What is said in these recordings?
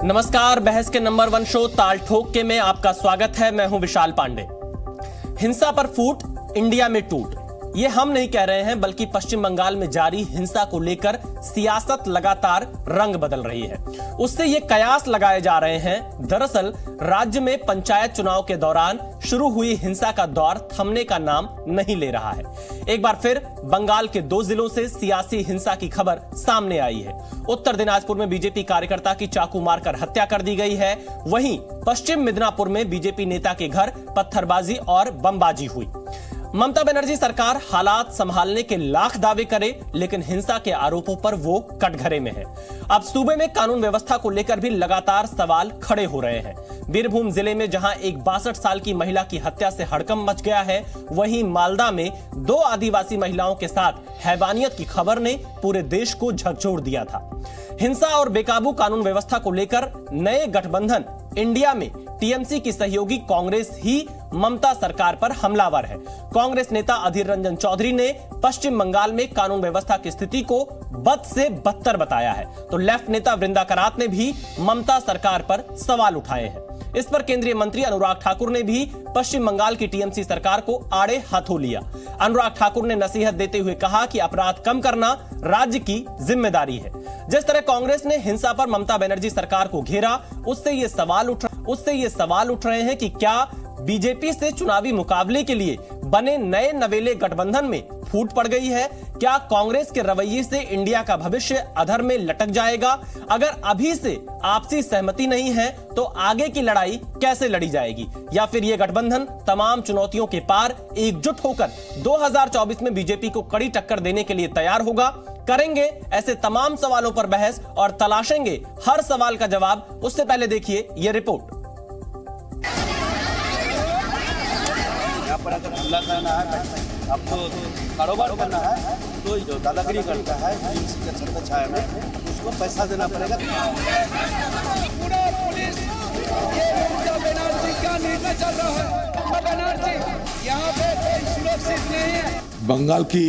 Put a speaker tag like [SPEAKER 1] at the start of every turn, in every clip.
[SPEAKER 1] नमस्कार, बहस के नंबर 1 शो ताल ठोक के में आपका स्वागत है। मैं हूं विशाल पांडे। हिंसा पर फूट, इंडिया में टूट, ये हम नहीं कह रहे हैं, बल्कि पश्चिम बंगाल में जारी हिंसा को लेकर सियासत लगातार रंग बदल रही है। उससे ये कयास लगाए जा रहे हैं, दरअसल राज्य में पंचायत चुनाव के दौरान शुरू हुई हिंसा का दौर थमने का नाम नहीं ले रहा है। एक बार फिर बंगाल के 2 जिलों से सियासी हिंसा की खबर सामने आई है। उत्तर दिनाजपुर में बीजेपी कार्यकर्ता की चाकू मारकर हत्या कर दी गई है। वहीं पश्चिम मिदनापुर में बीजेपी नेता के घर पत्थरबाजी और बमबाजी हुई। ममता बनर्जी सरकार हालात संभालने के लाख दावे करे, लेकिन हिंसा के आरोपों पर वो कटघरे में है। अब सूबे में कानून व्यवस्था को लेकर भी लगातार सवाल खड़े हो रहे हैं। बीरभूम जिले में जहां एक 62 साल की महिला की हत्या से हड़कंप मच गया है, वहीं मालदा में 2 आदिवासी महिलाओं के साथ हैवानियत की खबर ने पूरे देश को झकझोर दिया था। हिंसा और बेकाबू कानून व्यवस्था को लेकर नए गठबंधन इंडिया में टीएमसी की सहयोगी कांग्रेस ही ममता सरकार पर हमलावर है। कांग्रेस नेता अधीर रंजन चौधरी ने पश्चिम बंगाल में कानून व्यवस्था की स्थिति को बद से बदतर बताया है, तो लेफ्ट नेता वृंदा करात ने भी ममता सरकार पर सवाल उठाए हैं। इस पर केंद्रीय मंत्री अनुराग ठाकुर ने भी पश्चिम बंगाल की टीएमसी सरकार को आड़े हाथों लिया। अनुराग ठाकुर ने नसीहत देते हुए कहा कि अपराध कम करना राज्य की जिम्मेदारी है। जिस तरह कांग्रेस ने हिंसा पर ममता बनर्जी सरकार को घेरा, उससे ये सवाल उठ रहे हैं कि क्या बीजेपी से चुनावी मुकाबले के लिए बने नए नवेले गठबंधन में फूट पड़ गई है? क्या कांग्रेस के रवैये से इंडिया का भविष्य अधर में लटक जाएगा? अगर अभी से आपसी सहमति नहीं है, तो आगे की लड़ाई कैसे लड़ी जाएगी? या फिर यह गठबंधन तमाम चुनौतियों के पार एकजुट होकर 2024 में बीजेपी को कड़ी टक्कर देने के लिए तैयार होगा? करेंगे ऐसे तमाम सवालों पर बहस और तलाशेंगे हर सवाल का जवाब। उससे पहले देखिए यह रिपोर्ट।
[SPEAKER 2] पर अगर हमला करना है, आपको कारोबार करना है, तो जो दादागिरी करता है टीएमसी के छत्र छाया में, उसको पैसा देना पड़ेगा।
[SPEAKER 3] पूरा पुलिस ये ममता बनर्जी का निर्णय चल रहा है। ममता बनर्जी यहाँ पे कोई सुरक्षित नहीं है।
[SPEAKER 4] बंगाल की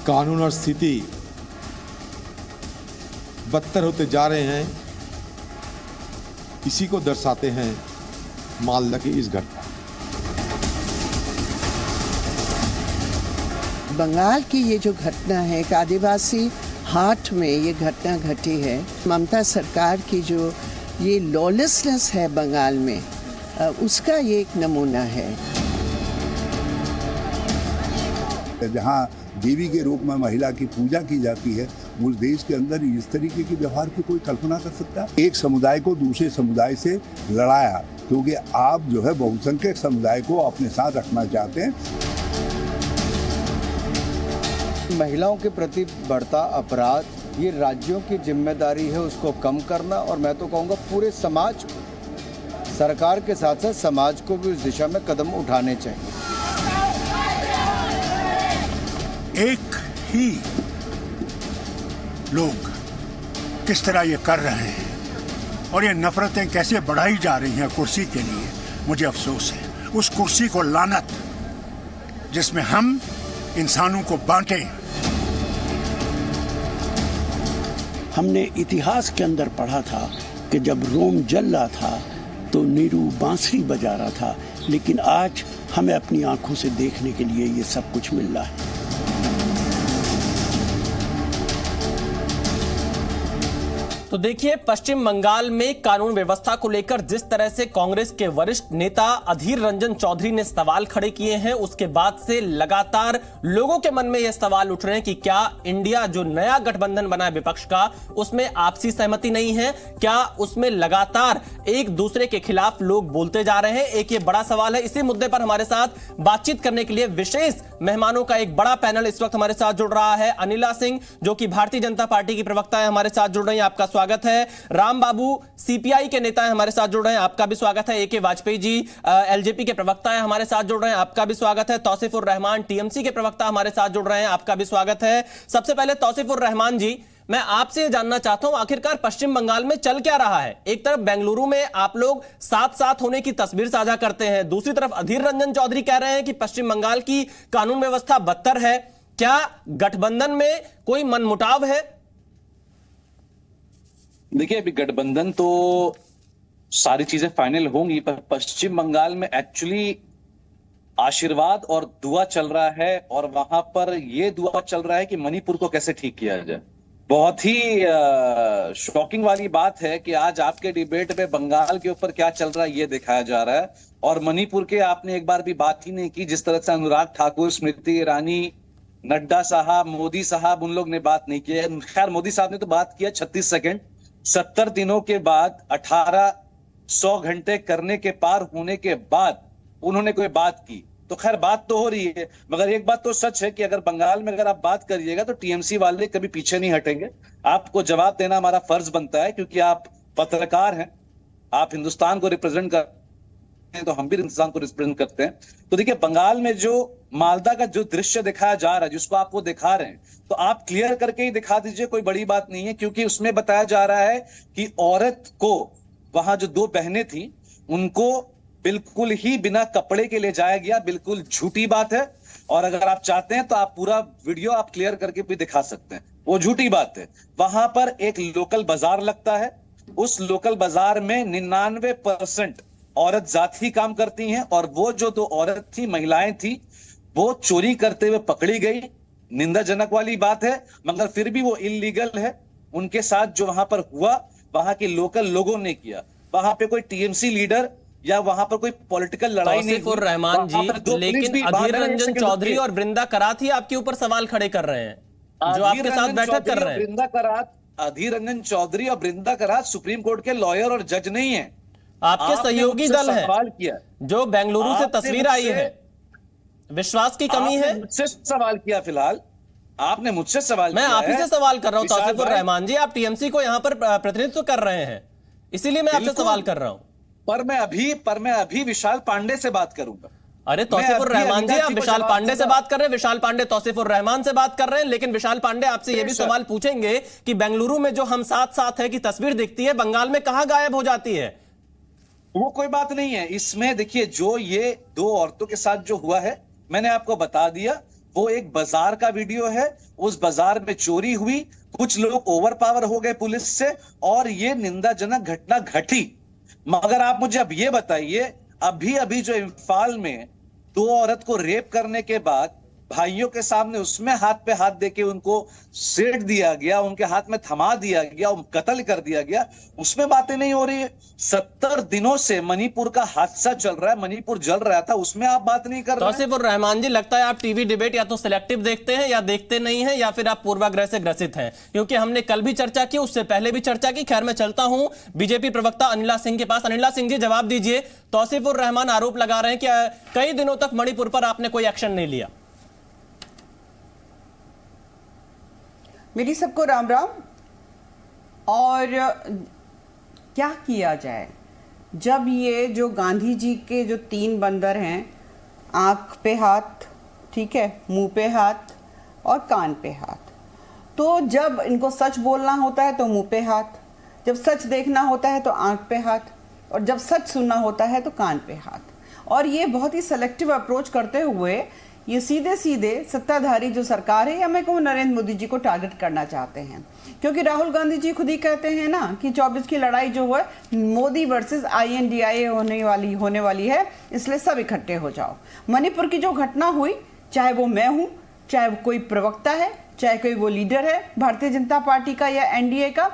[SPEAKER 4] कानून और स्थिति बदतर होते जा रहे हैं, इसी को दर्शाते हैं मालदा की इस घटना।
[SPEAKER 5] बंगाल की ये जो घटना है, एक आदिवासी हाट में ये घटना घटी है। ममता सरकार की जो ये लॉलेसनेस है बंगाल में, उसका ये एक नमूना है।
[SPEAKER 6] जहाँ देवी के रूप में महिला की पूजा की जाती है, उस देश के अंदर इस तरीके के व्यवहार की कोई कल्पना कर सकता है? एक समुदाय को दूसरे समुदाय से लड़ाया, क्योंकि आप जो है बहुसंख्यक समुदाय को अपने साथ रखना चाहते हैं।
[SPEAKER 7] महिलाओं के प्रति बढ़ता अपराध, ये राज्यों की जिम्मेदारी है उसको कम करना, और मैं तो कहूँगा पूरे समाज को, सरकार के साथ साथ समाज को भी उस दिशा में कदम उठाने चाहिए।
[SPEAKER 8] एक ही लोग किस तरह ये कर रहे हैं और ये नफरतें कैसे बढ़ाई जा रही हैं कुर्सी के लिए, मुझे अफसोस है। उस कुर्सी को लानत जिसमें हम इंसानों को बांटे।
[SPEAKER 9] हमने इतिहास के अंदर पढ़ा था कि जब रोम जल रहा था तो नीरू बांसुरी बजा रहा था, लेकिन आज हमें अपनी आंखों से देखने के लिए ये सब कुछ मिल रहा है।
[SPEAKER 1] तो देखिए, पश्चिम बंगाल में कानून व्यवस्था को लेकर जिस तरह से कांग्रेस के वरिष्ठ नेता अधीर रंजन चौधरी ने सवाल खड़े किए हैं, उसके बाद से लगातार लोगों के मन में यह सवाल उठ रहे हैं कि क्या इंडिया जो नया गठबंधन बना है विपक्ष का, उसमें आपसी सहमति नहीं है? क्या उसमें लगातार एक दूसरे के खिलाफ लोग बोलते जा रहे हैं? एक ये बड़ा सवाल है। इसी मुद्दे पर हमारे साथ बातचीत करने के लिए विशेष मेहमानों का एक बड़ा पैनल इस वक्त हमारे साथ जुड़ रहा है। अनिला सिंह, जो कि भारतीय जनता पार्टी की प्रवक्ता है, हमारे साथ जुड़ रही हैं, आपका स्वागत है। राम बाबू सीपीआई के नेता हैं, हमारे साथ जुड़ रहे हैं, आपका भी स्वागत है। एके वाजपेयी जी एलजेपी के प्रवक्ता हैं, हमारे साथ जुड़ रहे हैं, आपका भी स्वागत है। तौसीफुर रहमान टीएमसी के प्रवक्ता हमारे साथ जुड़ रहे हैं, आपका भी स्वागत है। सबसे पहले तौसीफुर रहमान जी, मैं आपसे ये जानना चाहता हूं, आखिरकार पश्चिम बंगाल में चल क्या रहा है? एक तरफ बेंगलुरु में आप लोग साथ साथ होने की तस्वीर साझा करते हैं, दूसरी तरफ अधीर रंजन चौधरी कह रहे हैं कि पश्चिम बंगाल की कानून व्यवस्था बदतर है। क्या गठबंधन में कोई मनमुटाव है?
[SPEAKER 10] देखिए, अभी गठबंधन तो सारी चीजें फाइनल होंगी, पर पश्चिम बंगाल में एक्चुअली आशीर्वाद और दुआ चल रहा है, और वहां पर यह दुआ चल रहा है कि मणिपुर को कैसे ठीक किया जाए। बहुत ही शॉकिंग वाली बात है कि आज आपके डिबेट में बंगाल के ऊपर क्या चल रहा है ये दिखाया जा रहा है, और मणिपुर के आपने एक बार भी बात ही नहीं की। जिस तरह से अनुराग ठाकुर, स्मृति ईरानी, नड्डा साहब, मोदी साहब, उन लोग ने बात नहीं की। खैर, मोदी साहब ने तो बात किया 36 सेकंड, 70 दिनों के बाद, 1800 घंटे करने के पार होने के बाद उन्होंने कोई बात की। तो खैर, बात तो हो रही है, मगर एक बात तो सच है कि अगर बंगाल में अगर आप बात करिएगा तो टीएमसी वाले कभी पीछे नहीं हटेंगे। आपको जवाब देना हमारा फर्ज बनता है, क्योंकि आप पत्रकार हैं, आप हिंदुस्तान को रिप्रेजेंट करते हैं, तो हम भी हिंदुस्तान को रिप्रेजेंट करते हैं। तो देखिए, बंगाल में जो मालदा का जो दृश्य दिखाया जा रहा है, जिसको आप वो दिखा रहे हैं, तो आप क्लियर करके ही दिखा दीजिए, कोई बड़ी बात नहीं है। क्योंकि उसमें बताया जा रहा है कि औरत को, वहां जो 2 बहनें थी, उनको बिल्कुल ही बिना कपड़े के ले जाया गया। बिल्कुल झूठी बात है, और अगर आप चाहते हैं तो आप पूरा वीडियो आप क्लियर करके भी दिखा सकते हैं, वो झूठी बात है। वहां पर एक लोकल बाजार लगता है, उस लोकल बाजार में 99% औरत जात ही काम करती हैं, और वो जो 2 औरत थी, महिलाएं थी, वो चोरी करते हुए पकड़ी गई। निंदाजनक वाली बात है, मगर फिर भी वो इलीगल है। उनके साथ जो वहां पर हुआ, वहां के लोकल लोगों ने किया। वहां पे कोई टीएमसी लीडर या वहां पर कोई पॉलिटिकल लड़ाई नहीं हुई।
[SPEAKER 1] रहमान जी, लेकिन अधीर रंजन चौधरी और वृंदा करात ही आपके ऊपर सवाल खड़े कर रहे हैं, जो आपके साथ बैठक कर रहे हैं।
[SPEAKER 10] अधीर रंजन चौधरी और वृंदा करात सुप्रीम कोर्ट के लॉयर और जज नहीं है,
[SPEAKER 1] आपके सहयोगी दल है।
[SPEAKER 10] सवाल किया
[SPEAKER 1] जो बेंगलुरु से तस्वीर आई है, विश्वास की कमी है।
[SPEAKER 10] मुझसे सवाल किया, फिलहाल आपने मुझसे सवाल
[SPEAKER 1] मैं
[SPEAKER 10] किया,
[SPEAKER 1] आप ही से सवाल कर रहा हूं तौसीफुर रहमान जी। आप टीएमसी को यहां पर प्रतिनिधित्व कर रहे हैं, इसीलिए मैं आपसे सवाल कर रहा हूं।
[SPEAKER 10] पर मैं अभी विशाल पांडे से बात करूंगा।
[SPEAKER 1] अरे तौसीफुर रहमान जी, आप विशाल पांडे से बात कर रहे हैं, विशाल पांडे तौसीफुर रहमान से बात कर रहे हैं, लेकिन विशाल पांडे आपसे यह भी सवाल पूछेंगे कि बेंगलुरु में जो हम साथ साथ है की तस्वीर दिखती है, बंगाल में कहां गायब हो जाती है?
[SPEAKER 10] वो कोई बात नहीं है इसमें। देखिए, जो ये 2 औरतों के साथ जो हुआ है, मैंने आपको बता दिया, वो एक बाजार का वीडियो है। उस बाजार में चोरी हुई, कुछ लोग ओवर पावर हो गए पुलिस से, और ये निंदाजनक घटना घटी। मगर आप मुझे अब ये बताइए, अभी जो इम्फाल में 2 औरत को रेप करने के बाद भाइयों के सामने उसमें हाथ पे हाथ देके उनको सेट दिया गया, उनके हाथ में थमा दिया गया, कत्ल कर दिया गया, उसमें बातें नहीं हो रही है। 70 दिनों से मणिपुर का हादसा चल रहा है, मणिपुर जल रहा था, उसमें आप बात नहीं कर रहे।
[SPEAKER 1] तौसीफुर रहमान जी, लगता है आप टीवी डिबेट या तो सिलेक्टिव देखते हैं या देखते नहीं हैं, या फिर आप पूर्वाग्रह से ग्रसित हैं, क्योंकि हमने कल भी चर्चा की, उससे पहले भी चर्चा की। खैर, मैं चलता हूं बीजेपी प्रवक्ता अनिला सिंह के पास। अनिला सिंह जी, जवाब दीजिए। तौसीफुर रहमान आरोप लगा रहे हैं कि कई दिनों तक मणिपुर पर आपने कोई एक्शन नहीं लिया।
[SPEAKER 11] मेरी सबको राम राम। और क्या किया जाए जब ये जो गांधी जी के जो 3 बंदर हैं, आंख पे हाथ, ठीक है, मुंह पे हाथ और कान पे हाथ, तो जब इनको सच बोलना होता है तो मुंह पे हाथ, जब सच देखना होता है तो आंख पे हाथ, और जब सच सुनना होता है तो कान पे हाथ। और ये बहुत ही सेलेक्टिव अप्रोच करते हुए ये सीधे सीधे सत्ताधारी जो सरकार है, या मैं कहूँ नरेंद्र मोदी जी को टारगेट करना चाहते हैं। क्योंकि राहुल गांधी जी खुद ही कहते हैं ना कि 24 की लड़ाई जो है मोदी वर्सेस INDIA होने वाली है, इसलिए सब इकट्ठे हो जाओ। मणिपुर की जो घटना हुई, चाहे वो मैं हूँ, चाहे कोई प्रवक्ता है, चाहे कोई वो लीडर है भारतीय जनता पार्टी का या NDA का,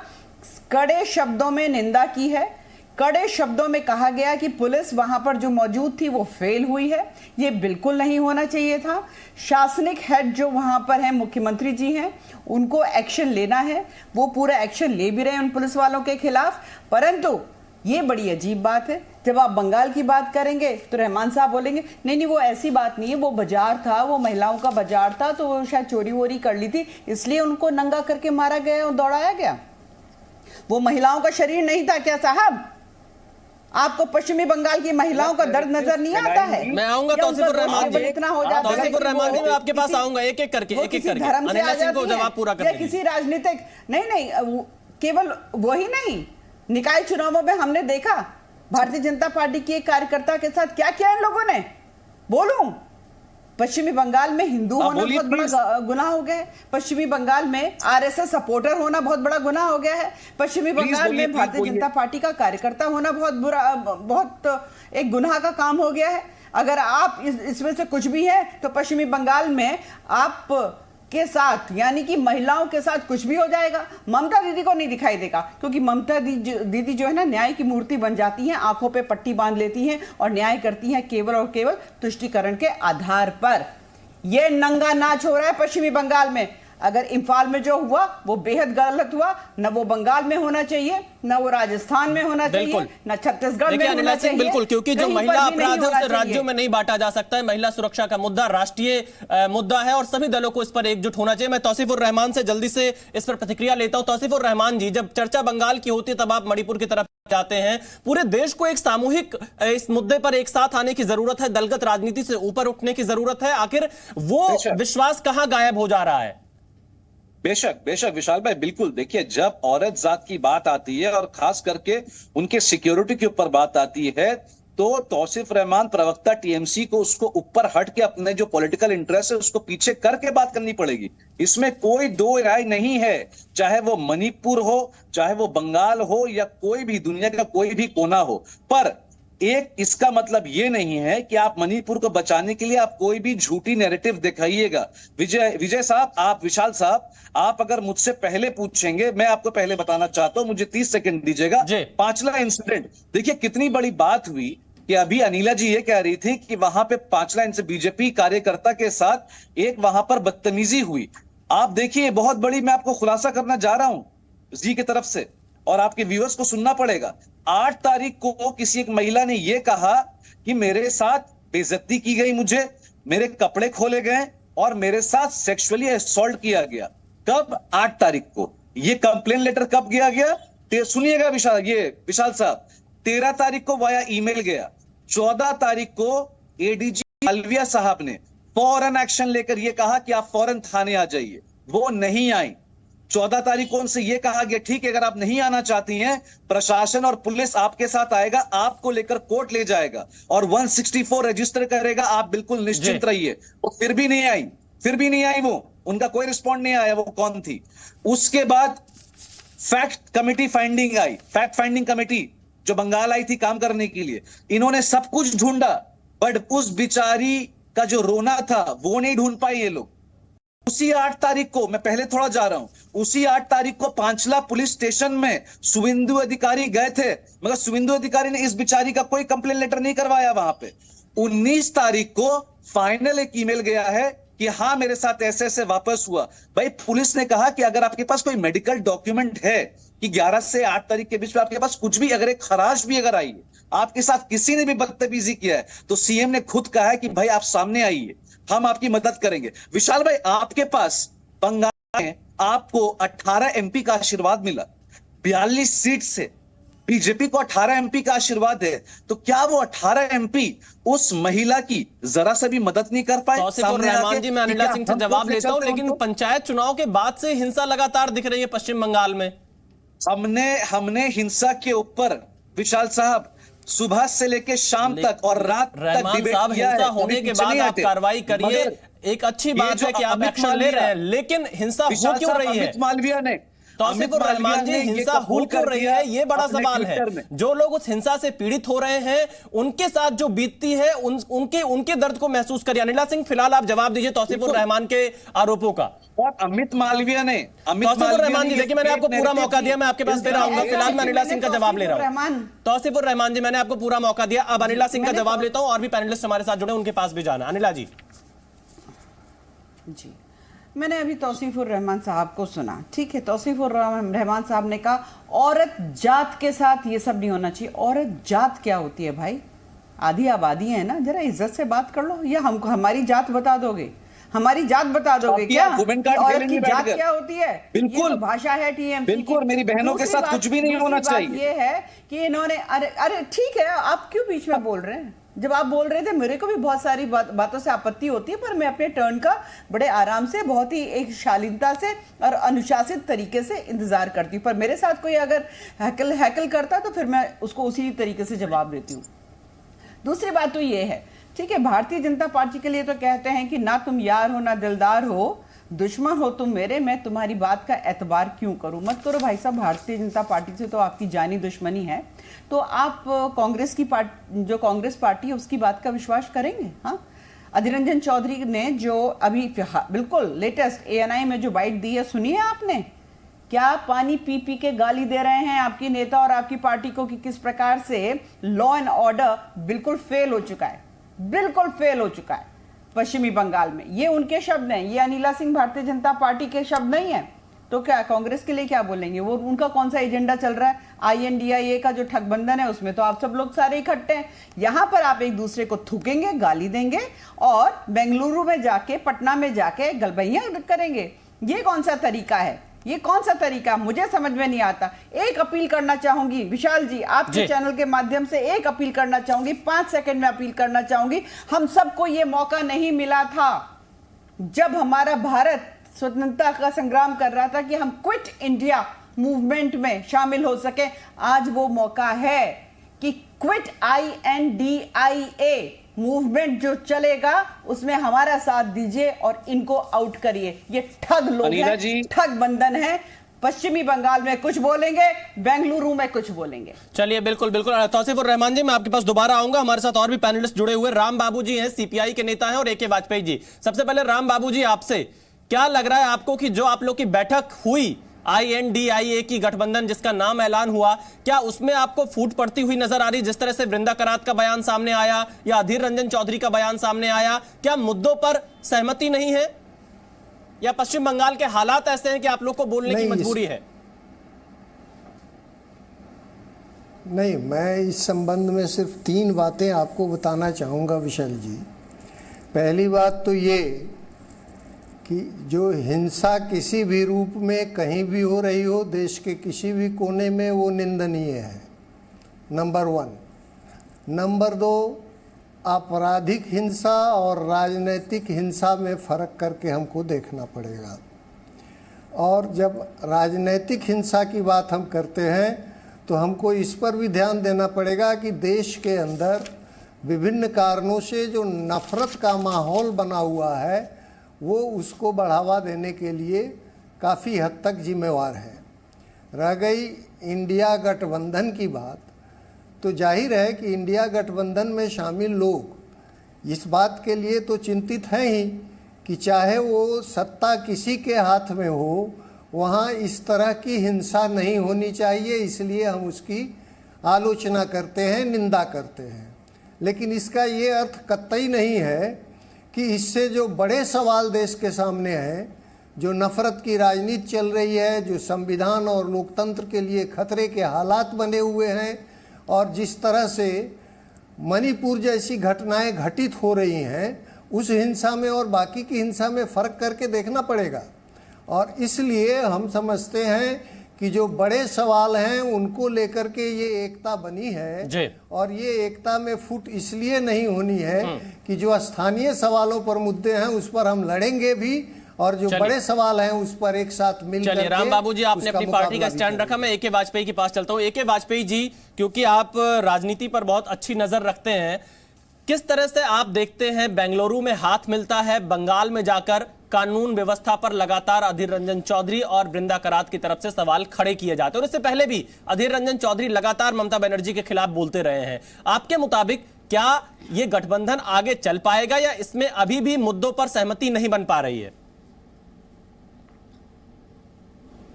[SPEAKER 11] कड़े शब्दों में निंदा की है। कड़े शब्दों में कहा गया कि पुलिस वहां पर जो मौजूद थी वो फेल हुई है, ये बिल्कुल नहीं होना चाहिए था। शासनिक हेड जो वहां पर हैं, मुख्यमंत्री जी हैं, उनको एक्शन लेना है, वो पूरा एक्शन ले भी रहे हैं उन पुलिस वालों के खिलाफ। परंतु ये बड़ी अजीब बात है, जब आप बंगाल की बात करेंगे तो रहमान साहब बोलेंगे नहीं वो ऐसी बात नहीं है, वो बाजार था, वो महिलाओं का बाजार था, तो वो शायद चोरी वोरी कर ली थी, इसलिए उनको नंगा करके मारा गया और दौड़ाया गया। वो महिलाओं का शरीर नहीं था क्या साहब? आपको पश्चिमी बंगाल की महिलाओं का दर्द नजर नहीं आता है?
[SPEAKER 1] मैं आऊंगा तौसीफुर रहमान जी,
[SPEAKER 11] इतना हो जाता है।
[SPEAKER 1] तौसीफुर रहमान जी, मैं आपके पास आऊंगा एक एक करके। अनिला सिंह को जवाब पूरा कर दीजिए।
[SPEAKER 11] किसी राजनीतिक नहीं, केवल वही नहीं, निकाय चुनावों में हमने देखा भारतीय जनता पार्टी के कार्यकर्ता के साथ क्या किया इन लोगों ने। बोलूं पश्चिमी बंगाल में हिंदू होना बहुत बड़ा गुनाह हो गया है। पश्चिमी बंगाल में आरएसएस सपोर्टर होना बहुत बड़ा गुनाह हो गया है। पश्चिमी बंगाल में भारतीय जनता पार्टी का कार्यकर्ता होना बहुत एक गुनाह का काम हो गया है। अगर आप इसमें से कुछ भी है तो पश्चिमी बंगाल में आप के साथ यानी कि महिलाओं के साथ कुछ भी हो जाएगा। ममता दीदी को नहीं दिखाई देगा, क्योंकि ममता दीदी जो है ना न्याय की मूर्ति बन जाती हैं, आंखों पे पट्टी बांध लेती हैं और न्याय करती हैं केवल और केवल तुष्टीकरण के आधार पर। यह नंगा नाच हो रहा है पश्चिमी बंगाल में। अगर इम्फाल में जो हुआ वो बेहद गलत हुआ, न वो बंगाल में होना चाहिए, न वो राजस्थान में होना चाहिए, न छत्तीसगढ़ में होना चाहिए।
[SPEAKER 1] बिल्कुल, क्योंकि जो महिला अपराध है उसे राज्यों में नहीं बांटा जा सकता है। महिला सुरक्षा का मुद्दा राष्ट्रीय मुद्दा है और सभी दलों को इस पर एकजुट होना चाहिए। मैं तौसीफुर रहमान से जल्दी से इस पर प्रतिक्रिया लेता हूं। तौसीफुर रहमान जी, जब चर्चा बंगाल की होती है तब आप मणिपुर की तरफ जाते हैं। पूरे देश को एक सामूहिक इस मुद्दे पर एक साथ आने की जरूरत है, दलगत राजनीति से ऊपर उठने की जरूरत है। आखिर वो विश्वास कहां गायब हो जा रहा है?
[SPEAKER 10] बेशक बेशक विशाल भाई, बिल्कुल। देखिए, जब औरत जात की बात आती है और खास करके उनके सिक्योरिटी के ऊपर बात आती है, तो तौसीफ रहमान प्रवक्ता टीएमसी को उसको ऊपर हट के अपने जो पॉलिटिकल इंटरेस्ट है उसको पीछे करके बात करनी पड़ेगी। इसमें कोई दो राय नहीं है, चाहे वो मणिपुर हो, चाहे वो बंगाल हो, या कोई भी दुनिया का कोई भी कोना हो। पर एक इसका मतलब ये नहीं है कि आप मणिपुर को बचाने के लिए आप कोई भी झूठी नैरेटिव दिखाइएगा। विजय साहब, आप विशाल साहब, आप अगर मुझसे पहले पूछेंगे, मैं आपको पहले बताना चाहता हूं, मुझे 30 सेकंड दीजिएगा। पांचला इंसिडेंट, देखिए कितनी बड़ी बात हुई कि अभी अनिला जी ये कह रही थी कि वहां पे पांचला से बीजेपी कार्यकर्ता के साथ एक वहां पर बदतमीजी हुई। आप देखिए, बहुत बड़ी मैं आपको खुलासा करना जा रहा हूं जी की तरफ से, और आपके व्यूअर्स को सुनना पड़ेगा। 8 तारीख को किसी एक महिला ने यह कहा कि मेरे साथ बेइज्जती की गई, मुझे मेरे कपड़े खोले गए और मेरे साथ सेक्सुअली असॉल्ट किया गया। कब? 8 तारीख को। ये कंप्लेन लेटर कब गया गया? सुनिएगा विशाल साहब, 13 तारीख को वाया ईमेल गया। 14 तारीख को एडीजी मालविया साहब ने फौरन एक्शन लेकर यह कहा कि आप फौरन थाने आ जाइए। वो नहीं आई। 14 तारीख को उनसे यह कहा गया, ठीक है, अगर आप नहीं आना चाहती हैं, प्रशासन और पुलिस आपके साथ आएगा, आपको लेकर कोर्ट ले जाएगा और 164 रजिस्टर करेगा, आप बिल्कुल निश्चिंत रहिए। वो फिर भी नहीं आई वो, उनका कोई रिस्पॉन्ड नहीं आया। वो कौन थी? उसके बाद फैक्ट कमेटी फाइंडिंग आई, फैक्ट फाइंडिंग कमेटी जो बंगाल आई थी काम करने के लिए। इन्होंने सब कुछ ढूंढा, बट उस बिचारी का जो रोना था वो नहीं ढूंढ पाए ये लोग। उसी 8 तारीख को, मैं पहले थोड़ा जा रहा हूं, उसी 8 तारीख को पांचला पुलिस स्टेशन में शुभेंदु अधिकारी गए थे, मगर शुभेंदु अधिकारी ने इस बिचारी का कोई कंप्लेन लेटर नहीं करवाया वहां पे। 19 तारीख को फाइनल एक ईमेल गया है कि हाँ मेरे साथ ऐसे ऐसे वापस हुआ। भाई पुलिस ने कहा कि अगर आपके पास कोई मेडिकल डॉक्यूमेंट है कि 11 से 8 तारीख के बीच में आपके पास कुछ भी, अगर एक खराश भी अगर आई है, आपके साथ किसी ने भी बदतमीजी किया है, तो सीएम ने खुद कहा है कि भाई आप सामने आइए, हम आपकी मदद करेंगे। विशाल भाई, आपके पास बंगाल में आपको 18 एमपी का आशीर्वाद मिला, 42 सीट से बीजेपी को 18 एमपी का आशीर्वाद है, तो क्या वो 18 एमपी उस महिला की जरा सा भी मदद नहीं कर पाए?
[SPEAKER 1] रहमान जी, मैं अनिला सिंह से जवाब लेता हूं, लेकिन पंचायत चुनाव के बाद से हिंसा लगातार दिख रही है पश्चिम बंगाल में।
[SPEAKER 10] हमने हिंसा के ऊपर विशाल साहब सुबह से लेकर शाम तक और रात तक डिबेट किया है।
[SPEAKER 1] हिंसा होने के बाद आप कार्रवाई करिए, एक अच्छी बात है कि आप एक्शन ले रहे हैं, लेकिन हिंसा हो क्यों रही है?
[SPEAKER 10] अमित मालविया ने,
[SPEAKER 1] तौसीफुर रहमान जी, हिंसा हो क्यों रही है, ये बड़ा सवाल है। जो लोग उस हिंसा से पीड़ित हो रहे हैं, उनके साथ जो बीतती है, उनके दर्द को महसूस करिए। अनिला सिंह, फिलहाल आप जवाब दीजिए तौसीफुर रहमान के आरोपों का।
[SPEAKER 10] और अमित मालविया ने,
[SPEAKER 1] तौसीफुर रहमान जी, देखिए मैंने आपको पूरा मौका दिया, मैं आपके पास फिर आऊंगा। फिलहाल मैं अनिला सिंह का जवाब ले रहा हूं। तौसीफुर रहमान जी, मैंने आपको पूरा मौका दिया, अब अनिला सिंह का जवाब लेता हूं, और भी पैनलिस्ट हमारे साथ जुड़े, उनके पास भी जाना। अनिला जी।
[SPEAKER 11] मैंने अभी तौसीफुर रहमान साहब को सुना, ठीक है, तौसीफुर रहमान साहब ने कहा औरत जात के साथ ये सब नहीं होना चाहिए। औरत जात क्या होती है भाई? आधी आबादी है ना, जरा इज्जत से बात कर लो, या हमको हमारी जात बता दोगे? हमारी जात बता दोगे क्या? औरत की जात क्या होती है?
[SPEAKER 10] बिल्कुल
[SPEAKER 11] तो भाषा है टीएमसी,
[SPEAKER 10] बिल्कुल मेरी बहनों के साथ कुछ भी नहीं होना चाहिए।
[SPEAKER 11] ये है कि इन्होंने, अरे ठीक है, आप क्यों बीच में बोल रहे हैं? जब आप बोल रहे थे मेरे को भी बहुत सारी बातों से आपत्ति होती है, पर मैं अपने टर्न का बड़े आराम से, बहुत ही एक शालीनता से और अनुशासित तरीके से इंतजार करती हूँ। पर मेरे साथ कोई अगर हैकल करता तो फिर मैं उसको उसी तरीके से जवाब देती हूँ। दूसरी बात तो ये है ठीक है, भारतीय जनता पार्टी के लिए तो कहते हैं कि ना तुम यार हो ना दिलदार हो, दुश्मन हो तुम मेरे, मैं तुम्हारी बात का एतबार क्यों करूं। मत करो भाई साहब, भारतीय जनता पार्टी से तो आपकी जानी दुश्मनी है, तो आप कांग्रेस की जो कांग्रेस पार्टी है उसकी बात का विश्वास करेंगे? हाँ, अधीर रंजन चौधरी ने जो अभी बिल्कुल लेटेस्ट ANI में जो बाइट दी है, सुनिए आपने क्या पानी पी पी के गाली दे रहे हैं आपकी नेता और आपकी पार्टी को कि किस प्रकार से लॉ एंड ऑर्डर बिल्कुल फेल हो चुका है, बिल्कुल फेल हो चुका है पश्चिमी बंगाल में। ये उनके शब्द हैं, ये अनिला सिंह भारतीय जनता पार्टी के शब्द नहीं है। तो क्या कांग्रेस के लिए क्या बोलेंगे? वो उनका कौन सा एजेंडा चल रहा है? INDIA का जो ठगबंधन है उसमें तो आप सब लोग सारे इकट्ठे हैं। यहां पर आप एक दूसरे को थूकेंगे, गाली देंगे और बेंगलुरु में जाके, पटना में जाके गलबैया करेंगे। ये कौन सा तरीका है? ये कौन सा तरीका? मुझे समझ में नहीं आता। एक अपील करना चाहूंगी विशाल जी, आपके चैनल के माध्यम से एक अपील करना चाहूंगी, 5 सेकंड में अपील करना चाहूंगी। हम सबको ये मौका नहीं मिला था जब हमारा भारत स्वतंत्रता का संग्राम कर रहा था कि हम क्विट इंडिया मूवमेंट में शामिल हो सके। आज वो मौका है कि क्विट INDIA मूवमेंट जो चलेगा उसमें हमारा साथ दीजिए और इनको आउट करिए। ये ठग लोग हैं, ठग बंधन है। पश्चिमी बंगाल में कुछ बोलेंगे, बेंगलुरु में कुछ बोलेंगे।
[SPEAKER 1] चलिए, बिल्कुल बिल्कुल। तौसीफुर रहमान जी, मैं आपके पास दोबारा आऊंगा। हमारे साथ और भी पैनलिस्ट जुड़े हुए, राम बाबू जी हैं, CPI के नेता हैं, और AK वाजपेयी जी। सबसे पहले राम बाबू जी, आपसे क्या लग रहा है आपको कि जो आप लोग की बैठक हुई INDIA की गठबंधन जिसका नाम ऐलान हुआ, क्या उसमें आपको फूट पड़ती हुई नजर आ रही? जिस तरह से वृंदा करात का बयान सामने आया या अधीर रंजन चौधरी का बयान सामने आया, क्या मुद्दों पर सहमति नहीं है या पश्चिम बंगाल के हालात ऐसे हैं कि आप लोग को बोलने की मजबूरी है?
[SPEAKER 12] नहीं, मैं इस संबंध में सिर्फ 3 बातें आपको बताना चाहूँगा विशाल जी। पहली बात तो ये कि जो हिंसा किसी भी रूप में कहीं भी हो रही हो, देश के किसी भी कोने में, वो निंदनीय है, नंबर 1। नंबर 2, आपराधिक हिंसा और राजनीतिक हिंसा में फ़र्क करके हमको देखना पड़ेगा। और जब राजनीतिक हिंसा की बात हम करते हैं तो हमको इस पर भी ध्यान देना पड़ेगा कि देश के अंदर विभिन्न कारणों से जो नफ़रत का माहौल बना हुआ है वो उसको बढ़ावा देने के लिए काफ़ी हद तक जिम्मेवार है। रह गई इंडिया गठबंधन की बात, तो जाहिर है कि इंडिया गठबंधन में शामिल लोग इस बात के लिए तो चिंतित हैं ही कि चाहे वो सत्ता किसी के हाथ में हो, वहाँ इस तरह की हिंसा नहीं होनी चाहिए, इसलिए हम उसकी आलोचना करते हैं, निंदा करते हैं। लेकिन इसका ये अर्थ कतई नहीं है कि इससे जो बड़े सवाल देश के सामने हैं, जो नफ़रत की राजनीति चल रही है, जो संविधान और लोकतंत्र के लिए खतरे के हालात बने हुए हैं, और जिस तरह से मणिपुर जैसी घटनाएं घटित हो रही हैं, उस हिंसा में और बाकी की हिंसा में फ़र्क करके देखना पड़ेगा। और इसलिए हम समझते हैं कि जो बड़े सवाल हैं उनको लेकर के ये एकता बनी है, और ये एकता में फूट इसलिए नहीं होनी है कि जो स्थानीय सवालों पर मुद्दे हैं उस पर हम लड़ेंगे भी, और जो बड़े सवाल हैं उस पर एक साथ मिलकर।
[SPEAKER 1] चलिए राम बाबू जी, आपने अपनी पार्टी का स्टैंड रखा। मैं AK वाजपेयी के पास चलता हूँ। AK वाजपेयी जी, क्योंकि आप राजनीति पर बहुत अच्छी नजर रखते हैं, किस तरह से आप देखते हैं बेंगलुरु में हाथ मिलता है, बंगाल में जाकर कानून व्यवस्था पर लगातार अधीर रंजन चौधरी और वृंदा करात की तरफ से सवाल खड़े किए जाते हैं, और इससे पहले भी अधीर रंजन चौधरी लगातार ममता बनर्जी के खिलाफ बोलते रहे हैं। आपके मुताबिक क्या ये गठबंधन आगे चल पाएगा या इसमें अभी भी मुद्दों पर सहमति नहीं बन पा रही है?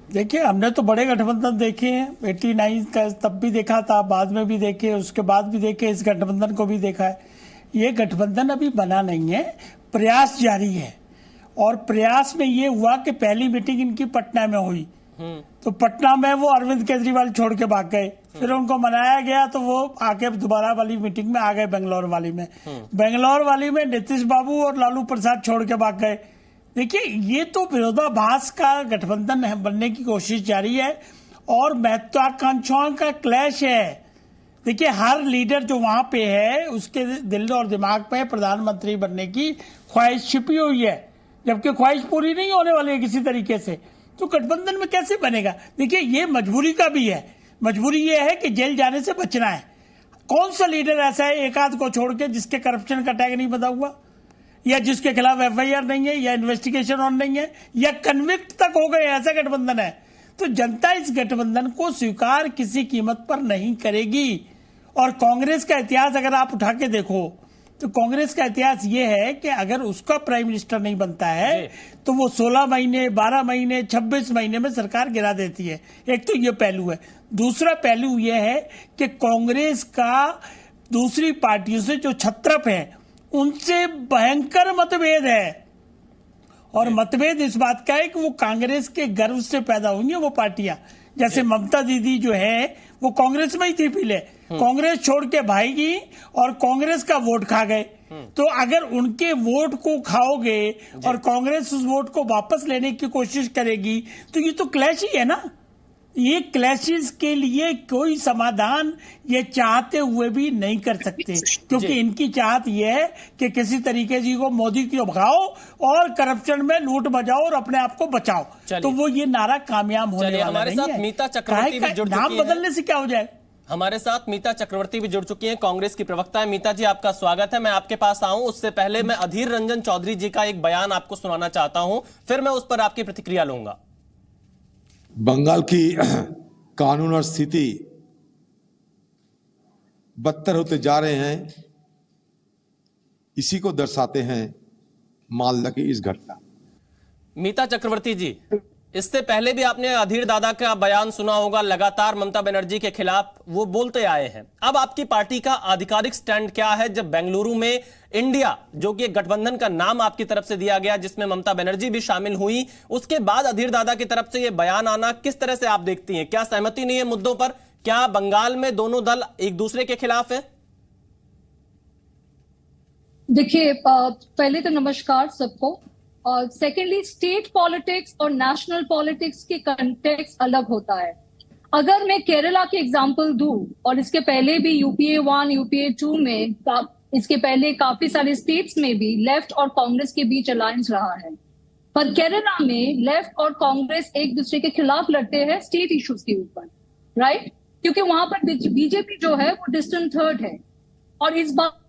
[SPEAKER 13] देखिए, हमने तो बड़े गठबंधन देखे हैं, 89 का तब भी देखा था, बाद में भी देखे, उसके बाद भी देखे, इस गठबंधन को भी देखा है। ये गठबंधन अभी बना नहीं है, प्रयास जारी है। और प्रयास में ये हुआ कि पहली मीटिंग इनकी पटना में हुई, तो पटना में वो अरविंद केजरीवाल छोड़ के भाग गए, फिर उनको मनाया गया तो वो आके दोबारा वाली मीटिंग में आ गए बेंगलोर वाली में। बेंगलोर वाली में नीतीश बाबू और लालू प्रसाद छोड़ के भाग गए। देखिए, ये तो विरोधाभास का गठबंधन बनने की कोशिश जारी है और महत्वाकांक्षाओं का क्लैश है। देखिए, हर लीडर जो वहां पे है उसके दिल और दिमाग पे प्रधानमंत्री बनने की ख्वाहिश छिपी हुई है, जबकि ख्वाहिश पूरी नहीं होने वाली है किसी तरीके से। तो गठबंधन में कैसे बनेगा? देखिए, ये मजबूरी का भी है। मजबूरी ये है कि जेल जाने से बचना है। कौन सा लीडर ऐसा है एक आध को छोड़ के जिसके करप्शन का टैग नहीं बंधा हुआ, या जिसके खिलाफ FIR नहीं है, या इन्वेस्टिगेशन ऑन नहीं है, या कन्विक्ट तक हो गए, ऐसा गठबंधन है। तो जनता इस गठबंधन को स्वीकार किसी कीमत पर नहीं करेगी। और कांग्रेस का इतिहास अगर आप उठा के देखो तो कांग्रेस का इतिहास ये है कि अगर उसका प्राइम मिनिस्टर नहीं बनता है तो वो 16 महीने, 12 महीने, 26 महीने में सरकार गिरा देती है। एक तो ये पहलू है। दूसरा पहलू ये है कि कांग्रेस का दूसरी पार्टियों से जो छत्रप है उनसे भयंकर मतभेद है। और मतभेद इस बात का है कि वो कांग्रेस के गर्व से पैदा हुई है वो पार्टियां। जैसे ममता दीदी जो है वो कांग्रेस में ही थी पहले, कांग्रेस छोड़ के भागी और कांग्रेस का वोट खा गए। तो अगर उनके वोट को खाओगे और कांग्रेस उस वोट को वापस लेने की कोशिश करेगी तो ये तो क्लैश ही है ना। ये क्लैशेस के लिए कोई समाधान ये चाहते हुए भी नहीं कर सकते, क्योंकि इनकी चाहत ये है कि किसी तरीके से को मोदी को भगाओ और करप्शन में लूट बजाओ और अपने आप को बचाओ। तो वो ये नारा कामयाब होने वाला
[SPEAKER 1] हमारे
[SPEAKER 13] नहीं
[SPEAKER 1] साथ
[SPEAKER 13] है।
[SPEAKER 1] मीता चक्रवर्ती भी जुड़ चुकी
[SPEAKER 13] नाम बदलने से क्या हो जाए।
[SPEAKER 1] हमारे साथ मीता चक्रवर्ती भी जुड़ चुकी हैं, कांग्रेस की प्रवक्ता है। मीता जी, आपका स्वागत है। मैं आपके पास आऊं उससे पहले मैं अधीर रंजन चौधरी जी का एक बयान आपको सुनाना चाहता हूं, फिर मैं उस पर आपकी प्रतिक्रिया लूंगा।
[SPEAKER 4] बंगाल की कानून और स्थिति बदतर होते जा रहे हैं, इसी को दर्शाते हैं मालदा की इस घटना।
[SPEAKER 1] मीता चक्रवर्ती जी, इससे पहले भी आपने अधीर दादा का बयान सुना होगा, लगातार ममता बनर्जी के खिलाफ वो बोलते आए हैं। अब आपकी पार्टी का आधिकारिक स्टैंड क्या है जब बेंगलुरु में इंडिया, जो कि एक गठबंधन का नाम आपकी तरफ से दिया गया जिसमें ममता बनर्जी भी शामिल हुई, उसके बाद अधीर दादा की तरफ से ये बयान आना किस तरह से आप देखती हैं? क्या सहमति नहीं है मुद्दों पर? क्या बंगाल में दोनों दल एक दूसरे के खिलाफ है?
[SPEAKER 14] देखिए, पहले तो नमस्कार सबको। और सेकेंडली, स्टेट पॉलिटिक्स और नेशनल पॉलिटिक्स के कंटेक्स्ट अलग होता है। अगर मैं केरला के एग्जांपल दूं, और इसके पहले भी UPA 1, UPA 2 में, इसके पहले काफी सारे स्टेट्स में भी लेफ्ट और कांग्रेस के बीच अलायंस रहा है। पर केरला में लेफ्ट और कांग्रेस एक दूसरे के खिलाफ लड़ते हैं स्टेट इश्यूज के ऊपर, राइट? क्योंकि वहां पर बीजेपी जो है वो डिस्टेंट थर्ड है। और इस बार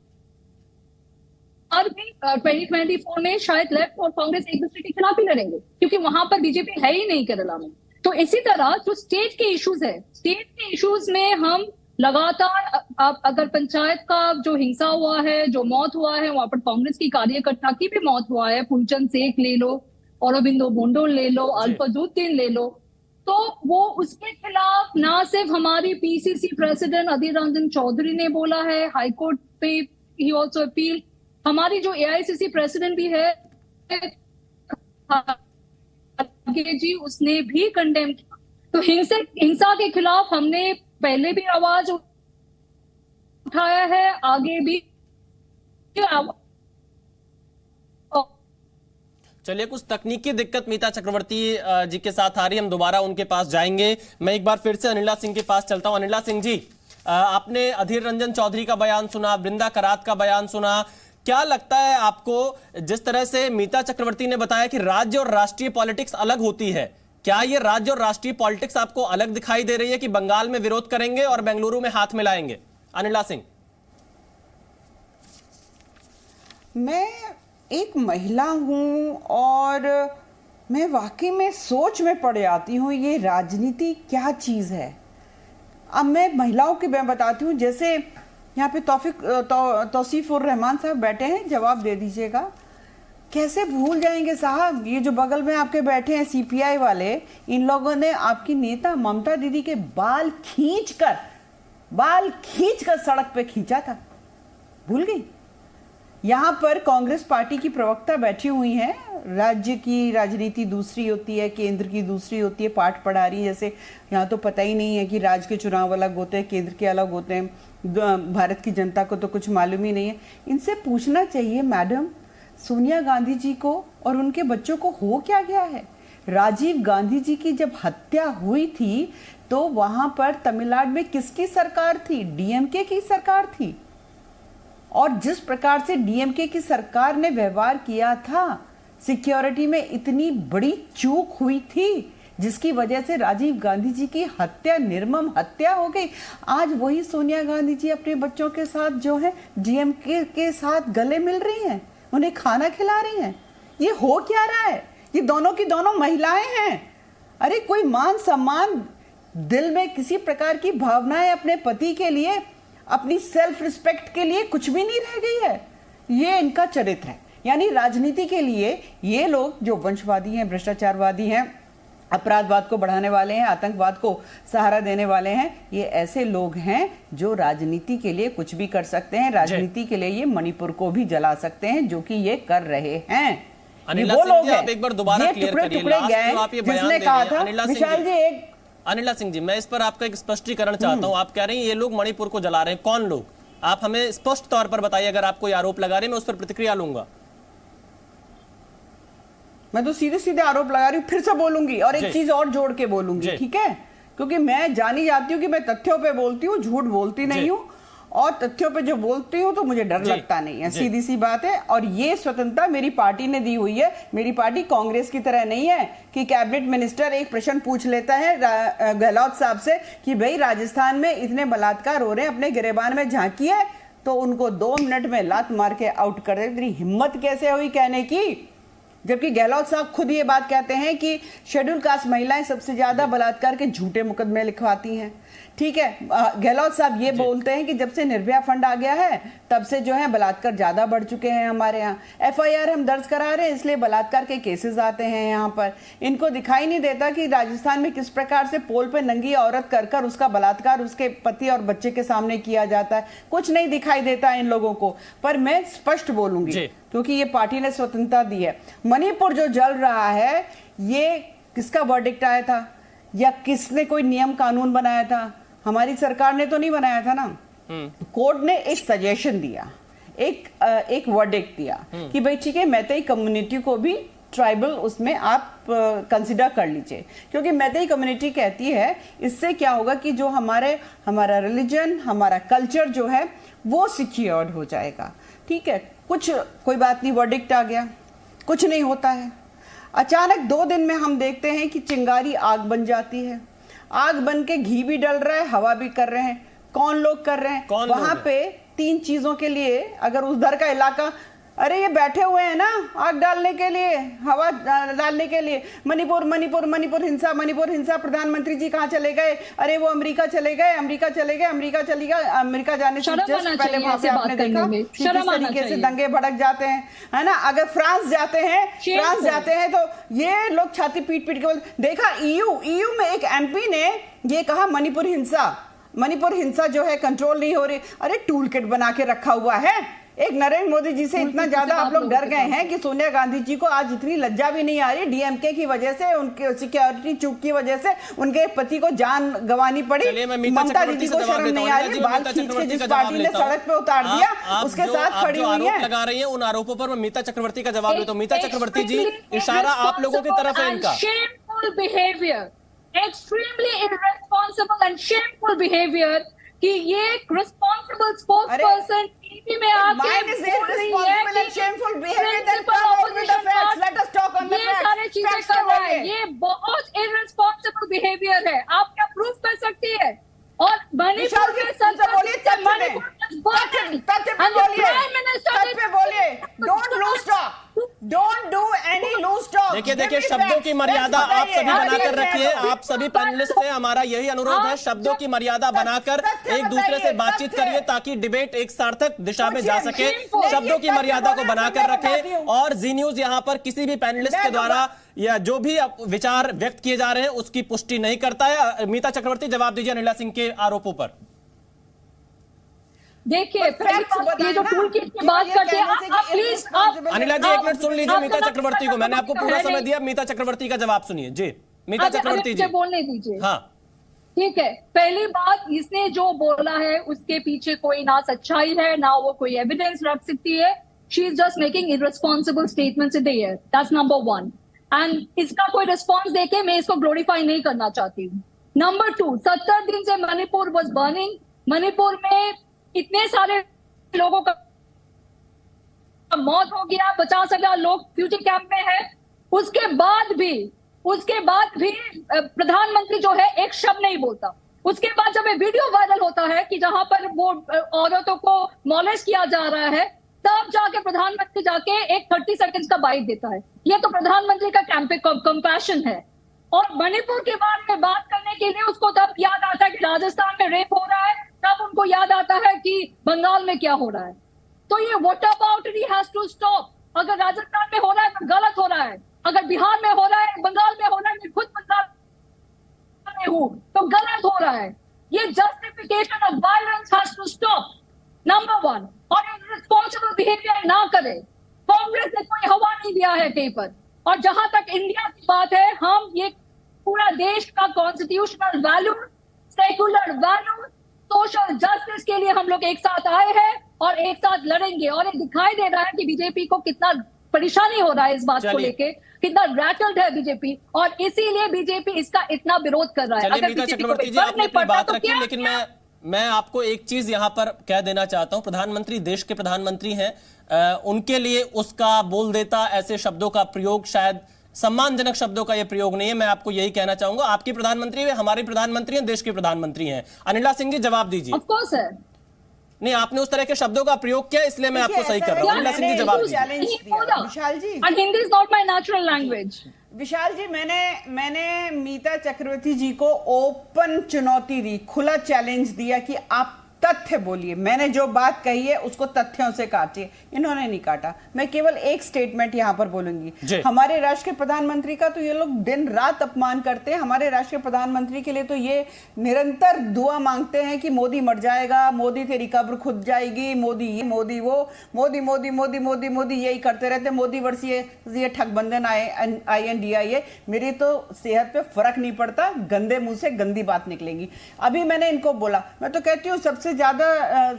[SPEAKER 14] भी 2024 में शायद लेफ्ट और कांग्रेस एक दूसरे के खिलाफ ही लड़ेंगे, क्योंकि वहां पर बीजेपी है ही नहीं केरला में। तो इसी तरह जो स्टेट के इश्यूज है, स्टेट के इश्यूज में हम लगातार, अगर पंचायत का जो हिंसा हुआ है, जो मौत हुआ है, वहां पर कांग्रेस की कार्यकर्ता की भी मौत हुआ है, फुलचंद शेख ले लो, औरबिंदो बोंडो ले लो, अल्फाजुद्दीन ले लो, तो वो उसके खिलाफ ना सिर्फ हमारी PCC प्रेसिडेंट अधीर रंजन चौधरी ने बोला है, हाईकोर्ट पे ही ऑल्सो अपील, हमारी जो AICC प्रेसिडेंट भी है जी, उसने भी कंडेम किया। तो हिंसा के खिलाफ हमने पहले भी आवाज उठाया है, आगे भी।
[SPEAKER 1] चलिए, कुछ तकनीकी दिक्कत मीता चक्रवर्ती जी के साथ आ रही है, हम दोबारा उनके पास जाएंगे। मैं एक बार फिर से अनिला सिंह के पास चलता हूं। अनिला सिंह जी, आपने अधीर रंजन चौधरी का बयान सुना, वृंदा करात का बयान सुना, क्या लगता है आपको, जिस तरह से मीता चक्रवर्ती ने बताया कि राज्य और राष्ट्रीय पॉलिटिक्स अलग होती है, क्या ये राज्य और राष्ट्रीय पॉलिटिक्स आपको अलग दिखाई दे रही है कि बंगाल में विरोध करेंगे और बेंगलुरु में हाथ मिलाएंगे? अनिला सिंह।
[SPEAKER 11] मैं एक महिला हूं और मैं वाकई में सोच में पड़ जाती हूँ, ये राजनीति क्या चीज़ है। अब मैं महिलाओं की मैं बताती हूँ, जैसे यहाँ पे तौसीफुर रहमान साहब बैठे हैं, जवाब दे दीजिएगा। कैसे भूल जाएंगे साहब, ये जो बगल में आपके बैठे हैं CPI वाले, इन लोगों ने आपकी नेता ममता दीदी के बाल खींचकर सड़क पे खींचा था, भूल गई? यहाँ पर कांग्रेस पार्टी की प्रवक्ता बैठी हुई हैं, राज्य की राजनीति दूसरी होती है, केंद्र की दूसरी होती है, पाठ पढ़ा रही है। जैसे यहाँ तो पता ही नहीं है कि राज्य के चुनाव अलग होते हैं, केंद्र के अलग होते हैं, भारत की जनता को तो कुछ मालूम ही नहीं है। इनसे पूछना चाहिए, मैडम सोनिया गांधी जी को और उनके बच्चों को हो क्या गया है? राजीव गांधी जी की जब हत्या हुई थी तो वहां पर तमिलनाडु में किसकी सरकार थी? DMK की सरकार थी। और जिस प्रकार से DMK की सरकार ने व्यवहार किया था, सिक्योरिटी में इतनी बड़ी चूक हुई थी जिसकी वजह से राजीव गांधी जी की हत्या, निर्मम हत्या हो गई। आज वही सोनिया गांधी जी अपने बच्चों के साथ जो है डीएमके के साथ गले मिल रही हैं, उन्हें खाना खिला रही हैं। ये हो क्या रहा है? ये दोनों की दोनों महिलाएं हैं। अरे कोई मान सम्मान, दिल में किसी प्रकार की भावनाएं अपने पति के लिए, अपनी सेल्फ रिस्पेक्ट के लिए कुछ भी नहीं रह गई है। ये इनका चरित्र है। यानी राजनीति के लिए ये लोग जो वंशवादी हैं, भ्रष्टाचारवादी हैं, अपराधवाद को बढ़ाने वाले हैं, आतंकवाद को सहारा देने वाले हैं, ये ऐसे लोग हैं जो राजनीति के लिए कुछ भी कर सकते हैं। राजनीति के लिए ये मणिपुर को भी जला सकते हैं, जो कि ये कर रहे हैं।
[SPEAKER 1] वो लोग हैं, एक बार दोबारा क्लियर करिए,
[SPEAKER 11] जिसने कहा था विशाल जी,
[SPEAKER 1] अनिला सिंह जी, मैं इस पर आपका एक स्पष्टीकरण चाहता हूं। आप कह रहे हैं ये लोग मणिपुर को जला रहे हैं, कौन लोग? आप हमें स्पष्ट तौर पर बताइए। अगर आप कोई आरोप लगा रहे हैं, मैं उस पर प्रतिक्रिया लूंगा।
[SPEAKER 11] मैं तो सीधे सीधे आरोप लगा रही हूँ, फिर से बोलूंगी और एक चीज और जोड़ के बोलूंगी, ठीक है? क्योंकि मैं जानी जाती हूँ कि मैं तथ्यों पे बोलती हूँ, झूठ बोलती नहीं हूँ, और तथ्यों पे जो बोलती हूँ तो मुझे डर लगता नहीं है, सीधी सी बात है। और ये स्वतंत्रता मेरी पार्टी ने दी हुई है। मेरी पार्टी कांग्रेस की तरह नहीं है कि कैबिनेट मिनिस्टर एक प्रश्न पूछ लेता है गहलोत साहब से कि भाई राजस्थान में इतने बलात्कार हो रहे हैं, अपने गिरेबान में झांकिए, तो उनको 2 मिनट में लात मार के आउट कर दे। तेरी हिम्मत कैसे हुई कहने की? जबकि गहलोत साहब खुद ये बात कहते हैं कि शेड्यूल कास्ट महिलाएं सबसे ज्यादा बलात्कार के झूठे मुकदमे लिखवाती हैं। ठीक है, गहलोत साहब ये बोलते हैं कि जब से निर्भया फंड आ गया है तब से जो है बलात्कार ज्यादा बढ़ चुके हैं हमारे यहाँ। एफआईआर हम दर्ज करा रहे हैं, इसलिए बलात्कार के केसेस आते हैं यहाँ पर। इनको दिखाई नहीं देता कि राजस्थान में किस प्रकार से पोल पे नंगी औरत कर उसका बलात्कार उसके पति और बच्चे के सामने किया जाता है। कुछ नहीं दिखाई देता इन लोगों को। पर मैं स्पष्ट बोलूंगी क्योंकि ये पार्टी ने स्वतंत्रता दी है। मणिपुर जो जल रहा है, ये किसका वर्डिक्ट आया था या किसने कोई नियम कानून बनाया था? हमारी सरकार ने तो नहीं बनाया था ना। कोर्ट ने एक सजेशन दिया, एक वर्डिक्ट दिया कि भाई ठीक है, मैतेई कम्युनिटी को भी ट्राइबल उसमें आप कंसिडर कर लीजिए, क्योंकि मैतेई कम्युनिटी कहती है इससे क्या होगा कि जो हमारा रिलीजन, हमारा कल्चर जो है वो सिक्योर्ड हो जाएगा। ठीक है, कोई बात नहीं, वर्डिक्ट आ गया, कुछ नहीं होता है। अचानक 2 दिन में हम देखते हैं कि चिंगारी आग बन जाती है। आग बन के घी भी डल रहा है, हवा भी कर रहे हैं। कौन लोग कर रहे हैं? वहां पे 3 चीजों के लिए, अगर उधर का इलाका, अरे ये बैठे हुए हैं ना आग डालने के लिए, हवा डालने के लिए। मणिपुर मणिपुर मणिपुर हिंसा, मणिपुर हिंसा। प्रधानमंत्री जी कहाँ चले गए? अरे वो अमेरिका चले गए, अमेरिका जाने से जस्ट पहले वहां पे आपने देखा किस तरीके से दंगे भड़क जाते हैं, है ना। अगर फ्रांस जाते हैं तो ये लोग छाती पीट के बोलते। देखा ईयू में एक एमपी ने ये कहा मणिपुर हिंसा जो है कंट्रोल नहीं हो रही। अरे टूल किट बना के रखा हुआ है। एक नरेंद्र मोदी जी से इतना ज्यादा आप लोग डर गए हैं कि सोनिया गांधी जी को आज इतनी लज्जा भी नहीं आ रही। डीएमके की वजह से, उनके सिक्योरिटी चूक की वजह से उनके पति को जान गंवानी पड़ी। ममता दीदी को शर्म नहीं आ रही, बाल खींच के जिस पार्टी ने सड़क पे उतार दिया उसके साथ खड़ी हुई है।
[SPEAKER 1] लगा रही है उन आरोपों पर मैं मीता चक्रवर्ती का जवाब देता हूं। मीता चक्रवर्ती जी, इशारा आप लोगों की तरफ है इनका।
[SPEAKER 14] Extremely irresponsible and shameful behaviour कि ये रिस्पॉन्सिबल स्पोक्सपर्सन टीवी में आके बोल रही है कि shameful behaviour that come out with the facts, let us talk on the facts. ये सारी चीजें कर रहा है, ये बहुत इररेस्पॉन्सिबल बिहेवियर है। आप क्या प्रूफ कर सकती है? और मणिपुर के संसद बोलिए,
[SPEAKER 11] Don't do any loose talk.
[SPEAKER 1] देखिए शब्दों की मर्यादा आप सभी बनाकर रखिए। आप सभी पैनलिस्ट से हमारा यही अनुरोध है, शब्दों की मर्यादा बनाकर एक दूसरे से बातचीत करिए ताकि डिबेट एक सार्थक दिशा में जा सके। शब्दों की मर्यादा को बनाकर रखें। और जी न्यूज यहां पर किसी भी पैनलिस्ट के द्वारा या जो भी विचार व्यक्त किए जा रहे हैं उसकी पुष्टि नहीं करता है। मीता चक्रवर्ती, जवाब दीजिए अनिला सिंह के आरोपों पर।
[SPEAKER 14] देखिए, ये जो टूल किट की बात करते हैं, प्लीज
[SPEAKER 1] अनिला जी 1 मिनट सुन लीजिए मीता चक्रवर्ती को। मैंने आपको पूरा समय दिया, मीता चक्रवर्ती का जवाब सुनिए। जी मीता चक्रवर्ती जी,
[SPEAKER 14] बोलने दीजिए।
[SPEAKER 1] हाँ
[SPEAKER 14] ठीक है, पहली बात, इसने जो बोला है उसके पीछे कोई ना सच्चाई है ना वो कोई एविडेंस रख सकती है। She is just making irresponsible statements in the air, that's number 1। And इसका कोई रिस्पॉन्स देके मैं इसको ग्लोरीफाई नहीं करना चाहती हूँ। नंबर 2, 70 दिन से मणिपुर वाज बर्निंग। मणिपुर में इतने सारे लोगों का मौत हो गया, 50,000 लोग फ्यूजी कैंप में हैं। उसके बाद भी उसके बाद भी प्रधानमंत्री जो है एक शब्द नहीं बोलता। उसके बाद जब ये वीडियो वायरल होता है कि जहां पर वो औरतों को मॉलेस्ट किया जा रहा है, तब जाके प्रधानमंत्री जाके एक 30 सेकंड्स का बाइट देता है। ये तो प्रधानमंत्री का कंपैशन है। और मणिपुर के बारे में बात करने के लिए उसको तब याद आता है कि राजस्थान में रेप हो रहा है, तब उनको याद आता है कि बंगाल में क्या हो रहा है। तो ये व्हाटअबाउटरी हैज टू स्टॉप। अगर राजस्थान में हो रहा है तो गलत हो रहा है, अगर बिहार में हो रहा है, बंगाल में हो रहा है, मैं खुद बंगाल में हूं, तो गलत हो रहा है। ये justification of violence has to stop, number 1। और रिस्पॉन्सिबल बिहेवियर ना करे। कांग्रेस ने कोई हवा नहीं दिया है कहीं पर। और जहां तक इंडिया की बात है, हम ये पूरा देश का constitutional value, secular value, social justice के लिए हम लोग एक साथ आए हैं और एक साथ लड़ेंगे। और ये दिखाई दे रहा है कि बीजेपी को कितना परेशानी हो रहा है इस बात को लेके, कितना रैटल्ड है बीजेपी, और इसीलिए बीजेपी इसका इतना विरोध कर रहा है। अगर
[SPEAKER 1] मीता चक्रवर्ती जी, आपने अपनी बात रखी, लेकिन मैं आपको एक चीज यहां पर कह देना चाहता हूं। प्रधानमंत्री देश के प्रधानमंत्री हैं, उनके लिए उसका बोल देता ऐसे शब्दों का प्रयोग शायद सम्मानजनक शब्दों का यह प्रयोग नहीं है। मैं आपको यही कहना चाहूंगा, आपकी प्रधानमंत्री है, हमारे प्रधानमंत्री हैं, देश के प्रधानमंत्री हैं। अनिला सिंह जी जवाब दीजिए।
[SPEAKER 14] Of course sir.
[SPEAKER 1] नहीं, आपने उस तरह के शब्दों का प्रयोग किया, इसलिए मैं आपको सही कर रहा हूं। अनिला सिंह जी जवाब दीजिए।
[SPEAKER 11] विशाल जी,
[SPEAKER 14] and Hindi is not my natural language.
[SPEAKER 11] विशाल जी, मैंने मीता चक्रवर्ती जी को ओपन चुनौती दी, खुला चैलेंज दिया कि आप तथ्य बोलिए। मैंने जो बात कही है उसको तथ्यों से काटिए। इन्होंने नहीं काटा। मैं केवल एक स्टेटमेंट यहां पर बोलूंगी। हमारे राष्ट्र के प्रधानमंत्री का तो ये लोग दिन रात अपमान करते हैं। हमारे राष्ट्र के प्रधानमंत्री के लिए तो ये निरंतर दुआ मांगते हैं कि मोदी मर जाएगा, मोदी तेरी कब्र खुद जाएगी, मोदी ये, मोदी वो, मोदी मोदी मोदी मोदी मोदी, यही करते रहते। मोदी वर्ष ये ठगबंधन INDIA। मेरी तो सेहत पे फर्क नहीं पड़ता, गंदे मुंह से गंदी बात निकलेंगी। अभी मैंने इनको बोला, मैं तो कहती हूँ सबसे ज्यादा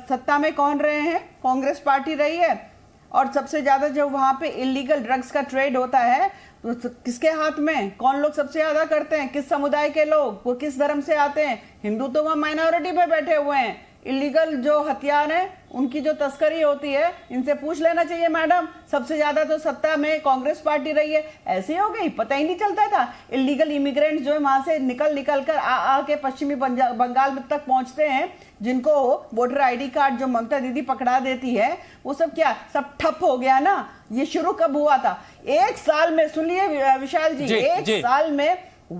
[SPEAKER 11] सत्ता में कौन रहे हैं? कांग्रेस पार्टी रही है। और सबसे ज्यादा जब वहां पे इलीगल ड्रग्स का ट्रेड होता है तो किसके हाथ में? कौन लोग सबसे ज्यादा करते हैं? किस समुदाय के लोग? वो किस धर्म से आते हैं? हिंदू तो वहां माइनॉरिटी पे बैठे हुए हैं। इलीगल जो हथियार है उनकी जो तस्करी होती है, इनसे पूछ लेना चाहिए मैडम। सबसे ज्यादा तो सत्ता में कांग्रेस पार्टी रही है। ऐसे हो गई, पता ही नहीं चलता था। इलीगल इमिग्रेंट जो है वहां से निकल कर आ के पश्चिमी बंगाल तक पहुंचते हैं, जिनको वोटर ID कार्ड जो ममता दीदी पकड़ा देती है, वो सब क्या सब ठप हो गया ना। ये शुरू कब हुआ था? एक साल में, सुनिए विशाल जी, एक साल में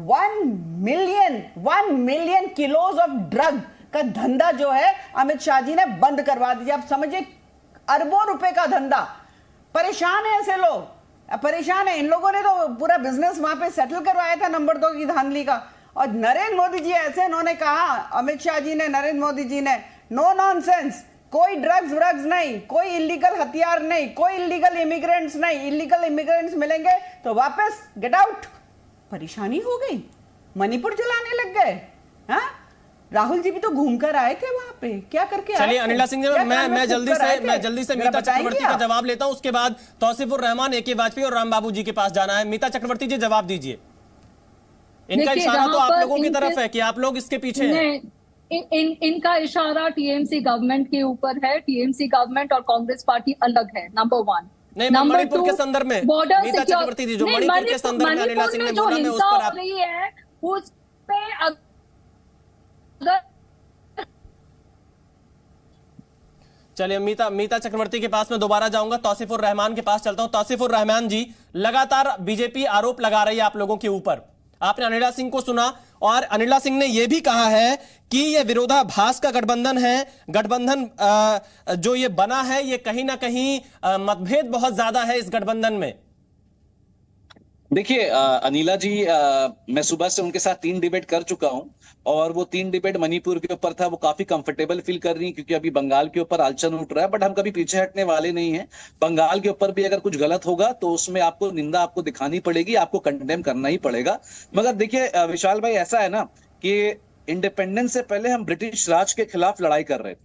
[SPEAKER 11] 1 मिलियन किलोज ऑफ ड्रग का धंधा जो है अमित शाह जी ने बंद करवा दिया। आप समझिए, अरबों रुपए का धंधा। परेशान है ऐसे लोग, परेशान है। इन लोगों ने तो पूरा बिजनेस वहां पे सेटल करवाया था नंबर 2 की धांधली का। और नरेंद्र मोदी जी ऐसे, इन्होंने कहा, अमित शाह जी ने, नरेंद्र मोदी जी ने, नो नॉनसेंस, कोई ड्रग्स नहीं, कोई इलीगल हथियार नहीं, कोई इलीगल इमिग्रेंट्स नहीं। इलीगल इमिग्रेंट्स मिलेंगे तो वापस गेट आउट। परेशानी हो गई, मणिपुर जलाने लग गए। हाँ, राहुल जी भी तो घूम कर आए थे वहां पे, क्या करके आए?
[SPEAKER 1] चलिए अनिला सिंह जी, मैं जल्दी से मीता चक्रवर्ती का जवाब लेता हूं, उसके बाद तौसीफुर रहमान, AK वाजपेयी और राम बाबू जी के पास जाना है। मीता चक्रवर्ती जी जवाब दीजिए। इनका इशारा तो आप लोगों की तरफ है कि आप लोग इसके पीछे हैं।
[SPEAKER 14] इनका इशारा TMC गवर्नमेंट के ऊपर है। TMC गवर्नमेंट और कांग्रेस पार्टी अलग है, नंबर 1।
[SPEAKER 1] नहीं, मणिपुर के संदर्भ में मीता चक्रवर्ती जी, जो मणिपुर के संदर्भ में अनिला सिंह ने बोला, मैं उस पर आप
[SPEAKER 14] रही है उस पे
[SPEAKER 1] चलिए मीता चक्रवर्ती के पास मैं दोबारा जाऊंगा, तौसीफुर रहमान के पास चलता हूं। तौसीफुर रहमान जी, लगातार बीजेपी आरोप लगा रही है आप लोगों के ऊपर। आपने अनिला सिंह को सुना और अनिला सिंह ने यह भी कहा है कि यह विरोधाभास का गठबंधन है। गठबंधन जो ये बना है, ये कहीं ना कहीं मतभेद बहुत ज्यादा है इस गठबंधन में।
[SPEAKER 10] देखिए अनिला जी, मैं सुबह से उनके साथ 3 डिबेट कर चुका हूं और वो 3 डिबेट मणिपुर के ऊपर था। वो काफी कंफर्टेबल फील कर रही है क्योंकि अभी बंगाल के ऊपर आलोचना उठ रहा है, बट हम कभी पीछे हटने वाले नहीं हैं। बंगाल के ऊपर भी अगर कुछ गलत होगा तो उसमें आपको निंदा आपको दिखानी पड़ेगी, आपको कंडेम करना ही पड़ेगा। मगर देखिए विशाल भाई, ऐसा है ना कि इंडिपेंडेंस से पहले हम ब्रिटिश राज के खिलाफ लड़ाई कर रहे थे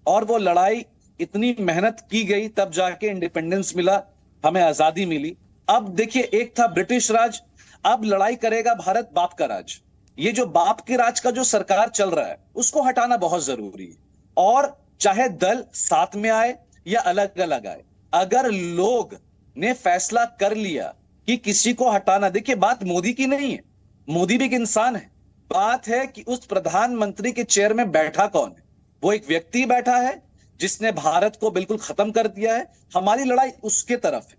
[SPEAKER 10] और वो लड़ाई इतनी मेहनत की गई, तब जाके इंडिपेंडेंस मिला, हमें आजादी मिली। अब देखिए, एक था ब्रिटिश राज, अब लड़ाई करेगा भारत बाप का राज। ये जो बाप के राज का जो सरकार चल रहा है, उसको हटाना बहुत जरूरी है। और चाहे दल साथ में आए या अलग अलग आए, अगर लोग ने फैसला कर लिया कि किसी को हटाना। देखिए, बात मोदी की नहीं है, मोदी भी एक इंसान है। बात है कि उस प्रधानमंत्री के चेयर में बैठा कौन है। वो एक व्यक्ति बैठा है जिसने भारत को बिल्कुल खत्म कर दिया है। हमारी लड़ाई उसके तरफ है।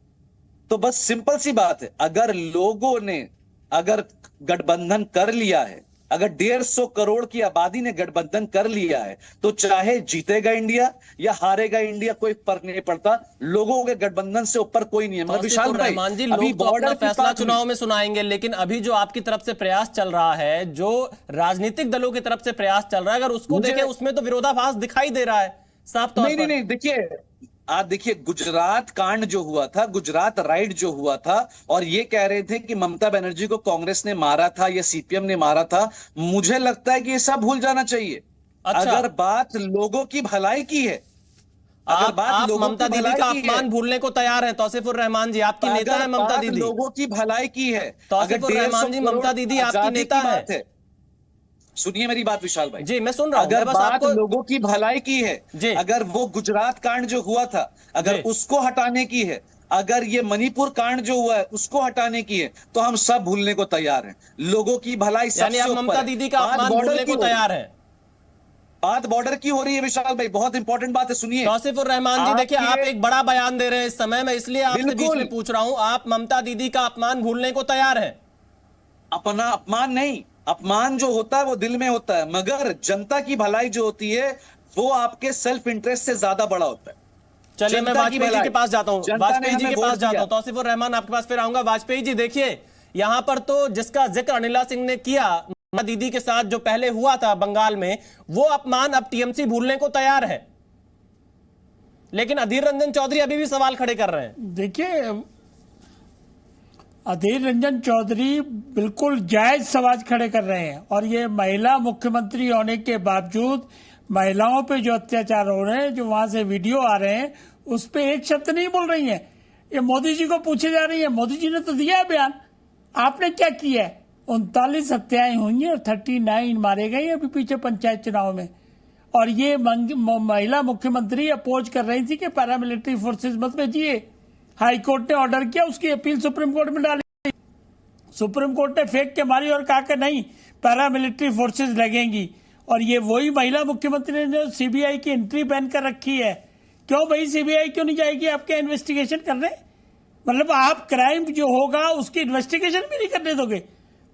[SPEAKER 10] तो बस सिंपल सी बात है, अगर लोगों ने अगर गठबंधन कर लिया है, अगर 150 करोड़ की आबादी ने गठबंधन कर लिया है, तो चाहे जीतेगा इंडिया या हारेगा इंडिया, कोई फर्क नहीं पड़ता। लोगों के गठबंधन से ऊपर कोई नहीं है। मगर विशाल भाई,
[SPEAKER 1] रहमान जी,
[SPEAKER 10] अभी
[SPEAKER 1] लोग तो अपना फैसला चुनाव में सुनाएंगे, लेकिन अभी जो आपकी तरफ से प्रयास चल रहा है, जो राजनीतिक दलों की तरफ से प्रयास चल रहा है, अगर उसको देखें, उसमें तो विरोधाभास दिखाई दे रहा है साफ तौर पर।
[SPEAKER 10] नहीं, देखिए, आप देखिए, गुजरात कांड जो हुआ था, गुजरात राइड जो हुआ था, और ये कह रहे थे कि ममता बनर्जी को कांग्रेस ने मारा था या सीपीएम ने मारा था। मुझे लगता है कि ये सब भूल जाना चाहिए।
[SPEAKER 1] अच्छा।
[SPEAKER 10] अगर बात लोगों की भलाई की है,
[SPEAKER 1] आप ममता दीदी का अपमान भूलने को तैयार हैं? तौसीफुर रहमान जी, आपकी नेता है ममता दीदी।
[SPEAKER 10] लोगों की भलाई की है,
[SPEAKER 1] तौसीफुर रहमान जी, ममता दीदी आपकी नेता है।
[SPEAKER 10] सुनिए मेरी बात विशाल भाई
[SPEAKER 1] जी, मैं सुन रहा हूं।
[SPEAKER 10] अगर
[SPEAKER 1] बस
[SPEAKER 10] बात
[SPEAKER 1] आपको
[SPEAKER 10] लोगों की भलाई की है, अगर वो गुजरात कांड जो हुआ था, अगर उसको हटाने की है, अगर ये मणिपुर कांड जो हुआ है उसको हटाने की है, तो हम सब भूलने को तैयार हैं। लोगों की भलाई सबसे ऊपर है।
[SPEAKER 1] यानी आप ममता दीदी का अपमान भूलने को तैयार है।
[SPEAKER 10] बात बॉर्डर की हो रही है विशाल भाई, बहुत इंपॉर्टेंट बात है, सुनिए।
[SPEAKER 1] तौसीफुर रहमान जी, देखिए, आप एक बड़ा बयान दे रहे हैं इस समय, मैं इसलिए आपसे बीच में पूछ रहा हूं, आप ममता दीदी का अपमान भूलने को तैयार हैं?
[SPEAKER 10] अपना अपमान नहीं, अपमान जो होता है वो दिल में होता है, मगर जनता की भलाई जो होती है वो आपके सेल्फ इंटरेस्ट से ज्यादा बड़ा होता है।
[SPEAKER 1] चलिए, मैं वाजपेयी जी के पास जाता हूं, वाजपेयी जी के पास जाता हूं। तौसीफुर रहमान, आपके पास फिर आऊंगा। वाजपेयी जी, देखिए, यहां पर तो जिसका जिक्र अनिला सिंह ने किया ममता दीदी के साथ जो पहले हुआ था बंगाल में, वो अपमान अब टीएमसी भूलने को तैयार है, लेकिन अधीर रंजन चौधरी अभी भी सवाल खड़े कर रहे हैं।
[SPEAKER 13] देखिए, अधीर रंजन चौधरी बिल्कुल जायज सवाल खड़े कर रहे हैं, और ये महिला मुख्यमंत्री होने के बावजूद महिलाओं पे जो अत्याचार हो रहे हैं, जो वहां से वीडियो आ रहे हैं, उस पे एक शब्द नहीं बोल रही हैं। ये मोदी जी को पूछे जा रही है, मोदी जी ने तो दिया है बयान, आपने क्या किया है? 39 हत्याएं हुई हैं और 39 मारे गए अभी पीछे पंचायत चुनाव में। और ये महिला मुख्यमंत्री अपोज कर रही थी कि पैरामिलिट्री फोर्सेज मत भेजिए। हाई कोर्ट ने ऑर्डर किया, उसकी अपील सुप्रीम कोर्ट में डाली, सुप्रीम कोर्ट ने फेंक के मारी और कहा कि नहीं, पैरामिलिट्री फोर्सेज लगेंगी। और ये वही महिला मुख्यमंत्री ने सीबीआई की एंट्री बैन कर रखी है। क्यों भाई, सीबीआई क्यों नहीं जाएगी आपके इन्वेस्टिगेशन करने? मतलब आप क्राइम जो होगा उसकी इन्वेस्टिगेशन भी नहीं करने दोगे।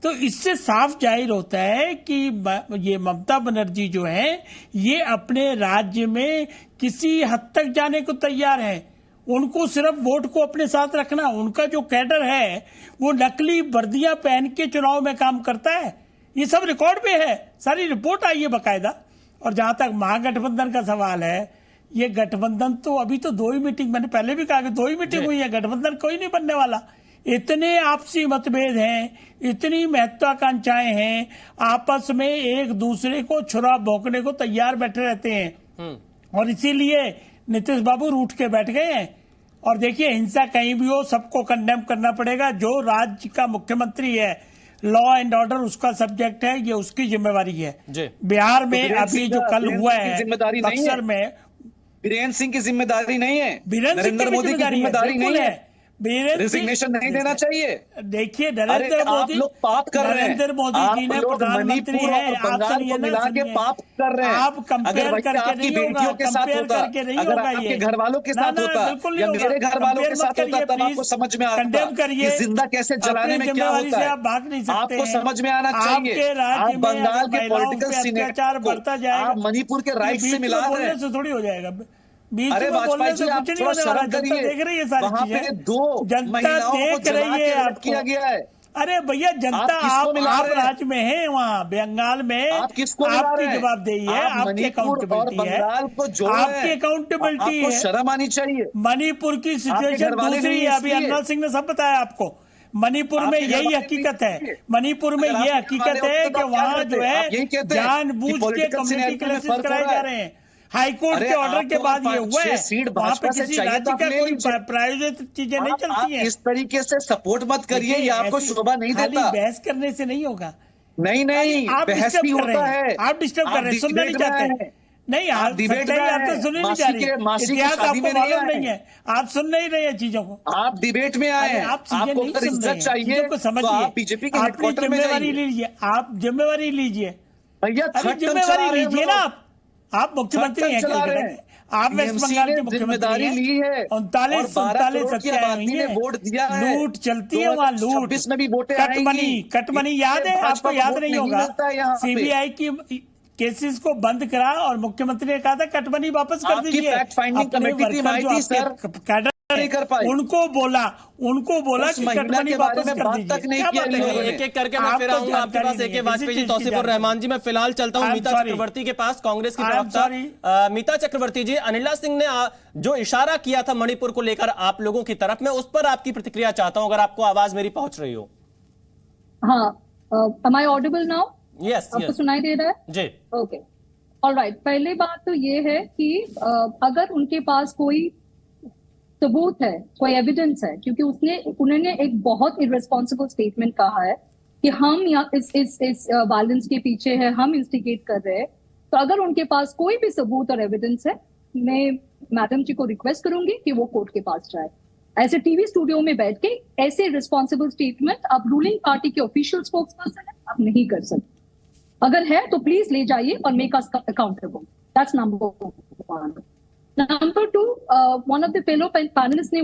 [SPEAKER 13] तो इससे साफ जाहिर होता है कि ये ममता बनर्जी जो है, ये अपने राज्य में किसी हद तक जाने को तैयार है। उनको सिर्फ वोट को अपने साथ रखना, उनका जो कैडर है वो नकली वर्दियां पहन के चुनाव में काम करता है। ये सब रिकॉर्ड पे है, सारी रिपोर्ट आई है बकायदा। और जहां तक महागठबंधन का सवाल है, ये गठबंधन तो अभी तो 2 ही मीटिंग, मैंने पहले भी कहा कि 2 ही मीटिंग हुई है, गठबंधन कोई नहीं बनने वाला। इतने आपसी मतभेद हैं, इतनी महत्वाकांक्षाएं हैं, आपस में एक दूसरे को छुरा भोंकने को तैयार बैठे रहते हैं। और इसीलिए नीतीश बाबू रूठ के बैठ गए हैं। और देखिए, हिंसा कहीं भी हो, सबको कंडेम करना पड़ेगा। जो राज्य का मुख्यमंत्री है, लॉ एंड ऑर्डर उसका सब्जेक्ट है, ये उसकी जिम्मेवारी है। बिहार में अभी जो कल हुआ है बक्सर में,
[SPEAKER 10] बीरेन्द्र सिंह की जिम्मेदारी नहीं है,
[SPEAKER 13] नरेंद्र मोदी की जिम्मेदारी नहीं है।
[SPEAKER 10] रिजिग्नेशन नहीं देना चाहिए।
[SPEAKER 13] देखिए, नरेंद्र मोदी,
[SPEAKER 10] आप लोग पाप कर रहे हैं,
[SPEAKER 13] नरेंद्र मोदी जी ने प्रधानमंत्री है, आप सुनिए ना,
[SPEAKER 10] के पाप कर रहे हैं।
[SPEAKER 13] आप कंपेयर करके नहीं होगा, कंपेयर करके नहीं होगा।
[SPEAKER 10] आपके घर वालों के साथ होता या मेरे घर वालों के साथ होता, तब आपको समझ में आता कि जिंदा कैसे जलाने में क्या होता है।
[SPEAKER 13] आप भाग नहीं सकते,
[SPEAKER 10] आपको समझ में आना चाहिए। आप बंगाल के पॉलिटिकल
[SPEAKER 13] अत्याचार बढ़ता जाएगा,
[SPEAKER 10] आप मणिपुर के राइट से मिला रहे हैं,
[SPEAKER 13] से थोड़ी हो जाएगा।
[SPEAKER 10] अरे वाजपेयी जी, आप थोड़ा शर्म करिए,
[SPEAKER 13] देख रही है सारी
[SPEAKER 10] वहाँ पे 2 महिलाओं को जला के रेप किया गया है।
[SPEAKER 13] अरे भैया, जनता आप राज्य में है, वहाँ बंगाल में
[SPEAKER 10] आप किसको
[SPEAKER 13] आपकी जवाबदेही है, आपकी अकाउंटेबिलिटी है, आपकी अकाउंटेबिलिटी है,
[SPEAKER 10] शर्म आनी चाहिए।
[SPEAKER 13] मणिपुर की सिचुएशन दूसरी है, अभी अनिल सिंह ने सब बताया आपको। मणिपुर में यही हकीकत है, मणिपुर में ये हकीकत है कि वहाँ जो है जानबूझ के कम्युनिटी क्लेसेस कराए जा रहे हैं। हाईकोर्ट के ऑर्डर के बाद ये हुआ है, वहाँ पे किसी राज्य का कोई प्रायोजित चीजें नहीं चलती हैं।
[SPEAKER 10] इस तरीके से सपोर्ट मत करिए, ये आपको शोभा नहीं देता।
[SPEAKER 13] बहस करने से नहीं होगा।
[SPEAKER 10] नहीं,
[SPEAKER 13] आप
[SPEAKER 10] बहस भी होता है।
[SPEAKER 13] आप डिस्टर्ब कर रहे हैं, सुनना नहीं चाहते। नहीं, आप डिबेट में आप तो सुनी नहीं जा रही, इतिहास आपको मालूम नहीं है, आप सुन नहीं रहे चीजों को।
[SPEAKER 10] आप डिबेट में आए हैं, आपको अगर इज्जत चाहिए तो आप बीजेपी के हेडक्वार्टर में
[SPEAKER 13] जिम्मेवारी लीजिए, आप जिम्मेवारी लीजिए
[SPEAKER 10] भैया,
[SPEAKER 13] जिम्मेवारी लीजिए ना। आप मुख्यमंत्री हैं, आप वेस्ट बंगाल के मुख्यमंत्री हैं। 39
[SPEAKER 10] वोट दिया है,
[SPEAKER 13] लूट चलती है वहाँ, लूट,
[SPEAKER 10] में भी वोटें
[SPEAKER 13] कटमनी याद है आपको? याद नहीं होगा, सीबीआई की केसेस को बंद करा और मुख्यमंत्री ने कहा था कटमनी वापस कर दीजिए। अपने वर्कर नहीं कर पाए, उनको बोला कि कटमनी वापस कर दीजिए।
[SPEAKER 1] एक एक करके मैं फिर आऊंगा आपके पास। AK वाजपेयी जी, तौसीफुर रहमान जी, मैं फिलहाल चलता हूं मीता चक्रवर्ती के पास, कांग्रेस की प्रवक्ता। मीता चक्रवर्ती जी, अनिला सिंह ने जो इशारा किया था मणिपुर को लेकर आप लोगों की तरफ में, उस पर आपकी प्रतिक्रिया चाहता हूं, अगर आपको आवाज मेरी पहुंच रही हो।
[SPEAKER 14] हाँ, am I audible now?
[SPEAKER 1] Yes,
[SPEAKER 14] आपको सुनाई दे रहा है?
[SPEAKER 1] जी,
[SPEAKER 14] ओके, ऑलराइट। पहली बात तो ये है कि अगर उनके पास कोई सबूत है, कोई एविडेंस है, क्योंकि उन्होंने एक बहुत इररिस्पॉन्सिबल स्टेटमेंट कहा है कि हम यहाँ इस वायलेंस के पीछे है, हम इंस्टिगेट कर रहे हैं, तो अगर उनके पास कोई भी सबूत और एविडेंस है, मैं मैडम जी को रिक्वेस्ट करूंगी कि वो कोर्ट के पास जाए। ऐसे टीवी स्टूडियो में बैठ के ऐसे रिस्पॉन्सिबल स्टेटमेंट आप रूलिंग पार्टी के ऑफिशियल स्पोक्स पर्सन है, आप नहीं कर सकते। अगर है तो प्लीज ले जाइए और make us accountable. That's number 1। Number 2, one of the fellow panelist ने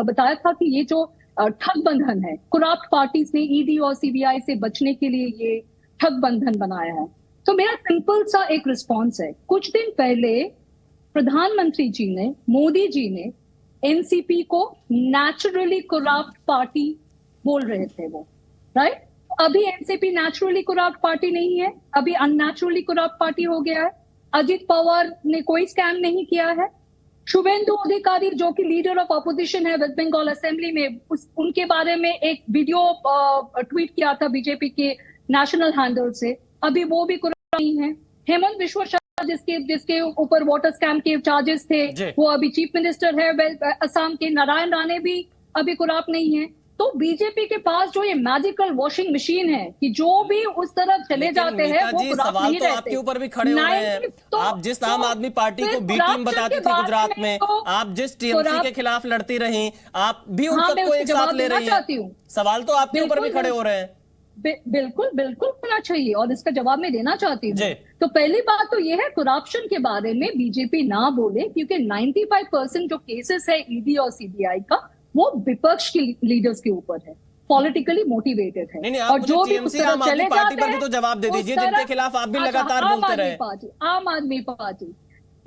[SPEAKER 14] बताया था कि ये जो ठग बंधन है, करप्ट पार्टीज ने ईडी और सीबीआई से बचने के लिए ये ठग बंधन बनाया है। तो मेरा सिंपल सा एक रिस्पॉन्स है, कुछ दिन पहले प्रधानमंत्री जी ने, मोदी जी ने एनसीपी को नेचुरली करप्ट पार्टी बोल रहे थे वो, राइट? अभी एनसीपी नेचुरली करप्ट पार्टी नहीं है, अभी अननेचुरली करप्ट पार्टी हो गया है। अजित पवार ने कोई स्कैम नहीं किया है। शुभेंदु अधिकारी जो कि लीडर ऑफ ऑपोजिशन है वेस्ट बंगाल असेंबली में, उनके बारे में एक वीडियो ट्वीट किया था बीजेपी के नेशनल हैंडल से, अभी वो भी करप्ट नहीं है। हेमंत बिश्वा शर्मा जिसके ऊपर वाटर स्कैम के चार्जेस थे, वो अभी चीफ मिनिस्टर है असम के। नारायण राणे भी अभी करप्ट नहीं है। तो बीजेपी के पास जो ये मैजिकल वॉशिंग मशीन है कि जो भी उस तरफ चले जाते हैं वो
[SPEAKER 1] सवाल
[SPEAKER 14] नहीं
[SPEAKER 1] तो
[SPEAKER 14] रहते।
[SPEAKER 1] आपके ऊपर भी खड़े हो रहे हैं। आप जिस आम आदमी पार्टी को बी टीम बताती थी गुजरात में, आप जिस टीएमसी के खिलाफ लड़ती रही, आप भी उन सबको एक साथ ले रही हैं। सवाल तो आपके ऊपर भी खड़े हो रहे हैं।
[SPEAKER 14] बिल्कुल बिल्कुल होना चाहिए और इसका जवाब मैं देना चाहती हूँ। तो पहली बात तो ये है, करप्शन के बारे में बीजेपी ना बोले, क्योंकि 95% जो केसेस है ईडी और सीबीआई का, वो विपक्ष के लीडर्स के ऊपर है, पॉलिटिकली मोटिवेटेड है।
[SPEAKER 1] नहीं, और जो भी उस तरफ चले जाते हैं, तो जवाब दे दीजिए जिनके खिलाफ आप भी लगातार बोलते रहे।
[SPEAKER 14] आम आदमी पार्टी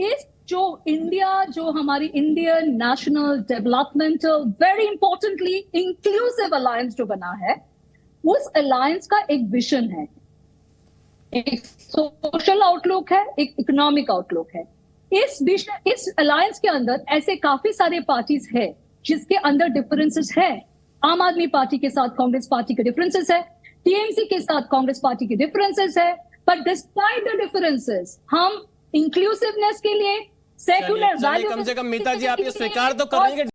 [SPEAKER 14] इस जो हमारी Indian national developmental very importantly inclusive alliance जो बना है, उस अलायंस का एक विजन है, एक सोशल आउटलुक है, एक इकोनॉमिक आउटलुक है। इस अलायंस के अंदर ऐसे काफी सारे पार्टीज है जिसके अंदर डिफरेंसेस है। आम आदमी पार्टी के साथ कांग्रेस पार्टी के डिफरेंसेस है, टीएमसी के साथ कांग्रेस पार्टी के डिफरेंसेस है, बट डिस्पाइट द डिफरेंसेस हम इंक्लूसिवनेस के लिए सेक्युलर वैल्यू,
[SPEAKER 1] कम से कम मीता जी आप ये स्वीकार तो कर लेंगे आम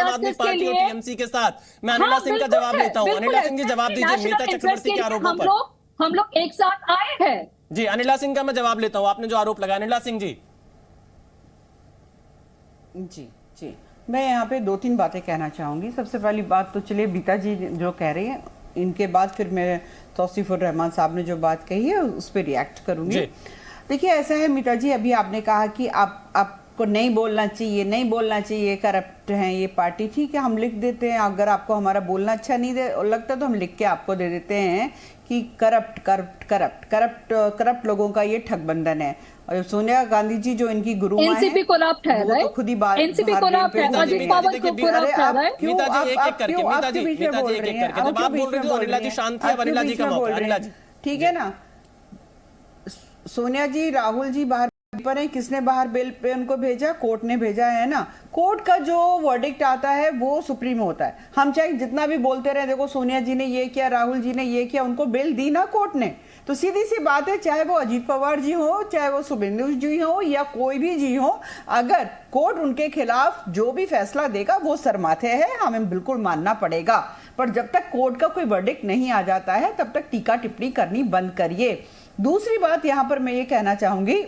[SPEAKER 1] आदमी पार्टी और टीएमसी के साथ। मैं अनिला सिंह का जवाब लेता हूँ। अनिला सिंह जी जवाब दीजिए मीता चक्रवर्ती के आरोपों पर।
[SPEAKER 14] हम लोग एक साथ आए हैं।
[SPEAKER 1] जी, अनिला सिंह का मैं जवाब लेता हूँ, आपने जो आरोप लगाया। अनिला सिंह जी।
[SPEAKER 11] जी, मैं यहाँ पे 2-3 बातें कहना चाहूँगी। सबसे पहली बात तो चलिए बीता जी जो कह रही हैं, इनके बाद फिर मैं तौसीफुर रहमान साहब ने जो बात कही है उस पर रिएक्ट करूँगी। देखिए ऐसा है मीता जी, अभी आपने कहा कि आपको नहीं बोलना चाहिए, करप्ट हैं ये पार्टी। ठीक है, हम लिख देते हैं, अगर आपको हमारा बोलना अच्छा नहीं लगता तो हम लिख के आपको दे देते हैं कि करप्ट लोगों का ये ठगबंधन है। और सोनिया गांधी जी जो इनकी गुरु
[SPEAKER 14] एनसीपी करप्ट है,
[SPEAKER 11] वो तो खुद ही बात
[SPEAKER 14] एनसीपी करप्ट है, अजित पवार को करप्ट है।
[SPEAKER 1] मीता जी एक एक करके, मीता जी एक एक करके जब आप बोल रहे हो अनिला जी शांत है, अनिला जी का मौका। अनिला जी
[SPEAKER 11] ठीक है ना, सोनिया जी राहुल जी बाहर पर है, किसने बाहर बेल पे उनको भेजा? कोर्ट ने भेजा है ना। कोर्ट का जो वर्डिक्ट आता है वो सुप्रीम होता है। हम चाहे जितना भी बोलते रहे, देखो सोनिया जी ने ये किया, राहुल जी ने ये किया, उनको बेल दी ना कोर्ट ने। तो सीधी सी बात है, चाहे वो अजीत पवार जी हो, चाहे वो शुभेंदु जी हो, या कोई भी जी हो, अगर कोर्ट उनके खिलाफ जो भी फैसला देगा वो सरमाथे है, हमें बिल्कुल मानना पड़ेगा। पर जब तक कोर्ट का कोई वर्डिक्ट नहीं आ जाता है तब तक टीका टिप्पणी करनी बंद करिए। दूसरी बात यहाँ पर मैं ये कहना चाहूंगी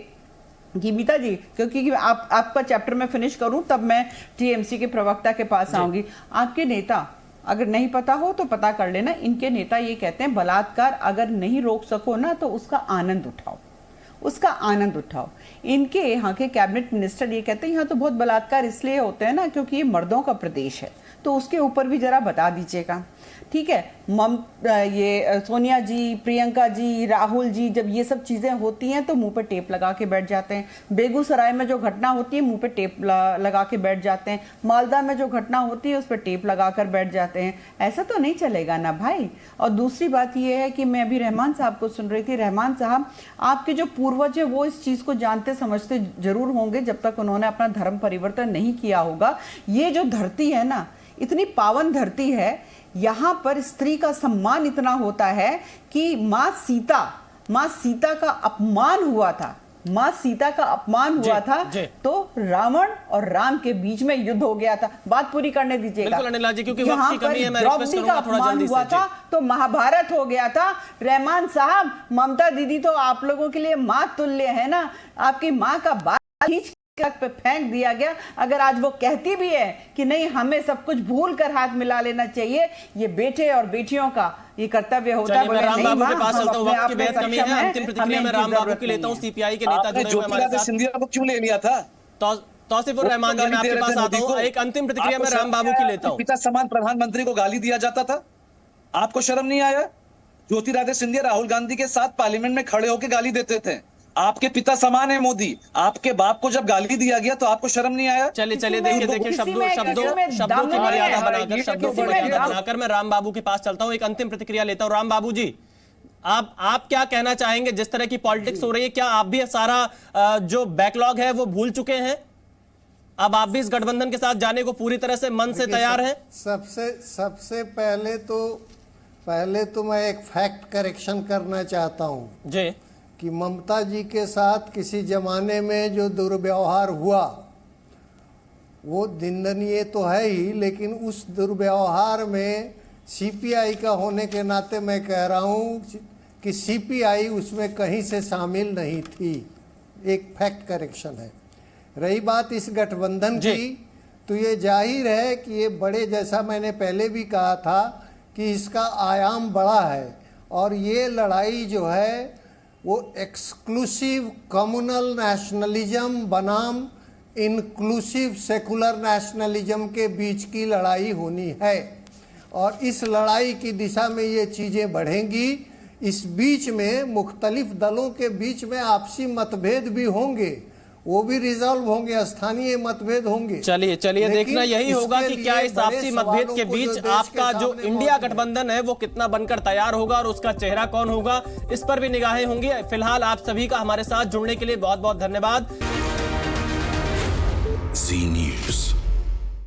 [SPEAKER 11] गीता जी, क्योंकि आपका चैप्टर में फिनिश करूं तब मैं टीएमसी के प्रवक्ता के पास आऊंगी। आपके नेता, अगर नहीं पता हो तो पता कर लेना, इनके नेता ये कहते हैं बलात्कार अगर नहीं रोक सको ना तो उसका आनंद उठाओ, उसका आनंद उठाओ। इनके यहाँ के कैबिनेट मिनिस्टर ये कहते हैं यहाँ तो बहुत बलात्कार इसलिए होते हैं ना क्योंकि ये मर्दों का प्रदेश है, तो उसके ऊपर भी जरा बता दीजिएगा। ठीक है, ये सोनिया जी, प्रियंका जी, राहुल जी, जब ये सब चीज़ें होती हैं तो मुंह पे टेप लगा के बैठ जाते हैं। बेगूसराय में जो घटना होती है मुंह पे टेप लगा के बैठ जाते हैं। मालदा में जो घटना होती है उस पर टेप लगा कर बैठ जाते हैं। ऐसा तो नहीं चलेगा ना भाई। और दूसरी बात ये है कि मैं अभी रहमान साहब को सुन रही थी। रहमान साहब, आपके जो पूर्वज है वो इस चीज़ को जानते समझते जरूर होंगे जब तक उन्होंने अपना धर्म परिवर्तन नहीं किया होगा। ये जो धरती है ना, इतनी पावन धरती है, यहाँ पर स्त्री का सम्मान इतना होता है कि माँ सीता का अपमान हुआ था, माँ सीता का अपमान हुआ था तो रावण और राम के बीच में युद्ध हो गया था। बात पूरी करने दीजिएगा।
[SPEAKER 1] बिल्कुल अनिला जी, क्योंकि वक्त की कमी है, मैं
[SPEAKER 11] रिक्वेस्ट करूंगा थोड़ा जल्दी से। अपमान हुआ था तो महाभारत हो गया था। रहमान साहब, ममता दीदी तो आप लोगों के लिए माँ तुल्य है ना। आपकी माँ का बाल खींच पे फेंक दिया गया। अगर आज वो कहती भी है कि नहीं हमें सब कुछ भूल कर हाथ मिला लेना चाहिए, ये बेटे और बेटियों का ये कर्तव्य होता है।
[SPEAKER 1] मैं राम बाबू के पास चलता हूं, वक्त की बेहद कमी है। अंतिम प्रतिक्रिया में राम बाबू की लेता हूं। सीपीआई के नेता जुड़े हुए हमारे साथ।
[SPEAKER 10] सिंधिया को क्यों ले लिया था?
[SPEAKER 1] तौसीफुर रहमान जी, मैं आपके पास आता हूं। एक अंतिम प्रतिक्रिया में राम बाबू की लेता हूं।
[SPEAKER 10] पिता समान प्रधानमंत्री को गाली दिया जाता था, आपको शर्म नहीं आया? ज्योतिरादित्य सिंधिया राहुल गांधी के साथ पार्लियामेंट में खड़े होकर गाली देते थे। आपके पिता समान है मोदी, आपके बाप को जब गाली दिया गया तो आपको शर्म नहीं आया?
[SPEAKER 1] चलिए देखिए शब्दों की मर्यादा बनाकर मैं राम बाबू के पास चलता हूं। एक अंतिम प्रतिक्रिया लेता हूं। राम बाबू जी, आप क्या कहना चाहेंगे? जिस तरह की पॉलिटिक्स हो रही है, क्या आप भी सारा जो बैकलॉग है वो भूल चुके हैं? अब आप भी इस गठबंधन के साथ जाने को पूरी तरह से मन से तैयार हैं?
[SPEAKER 12] सबसे पहले तो मैं एक फैक्ट करेक्शन करना चाहता हूं
[SPEAKER 1] जी,
[SPEAKER 12] कि ममता जी के साथ किसी जमाने में जो दुर्व्यवहार हुआ वो निंदनीय तो है ही, लेकिन उस दुर्व्यवहार में सीपीआई का होने के नाते मैं कह रहा हूँ कि सीपीआई उसमें कहीं से शामिल नहीं थी। एक फैक्ट करेक्शन है। रही बात इस गठबंधन की, तो ये जाहिर है कि ये बड़े, जैसा मैंने पहले भी कहा था कि इसका आयाम बड़ा है और ये लड़ाई जो है वो एक्सक्लूसिव कम्युनल नेशनलिज्म बनाम इंक्लूसिव सेकुलर नेशनलिज्म के बीच की लड़ाई होनी है और इस लड़ाई की दिशा में ये चीज़ें बढ़ेंगी। इस बीच में मुख्तलिफ दलों के बीच में आपसी मतभेद भी होंगे, वो भी रिजॉल्व होंगे, स्थानीय मतभेद होंगे।
[SPEAKER 1] चलिए देखना यही होगा कि क्या इस आपसी मतभेद के बीच आपका जो इंडिया गठबंधन है वो कितना बनकर तैयार होगा और उसका चेहरा कौन होगा, इस पर भी निगाहें होंगी। फिलहाल आप सभी का हमारे साथ जुड़ने के लिए बहुत बहुत धन्यवाद।
[SPEAKER 15] जी न्यूज़।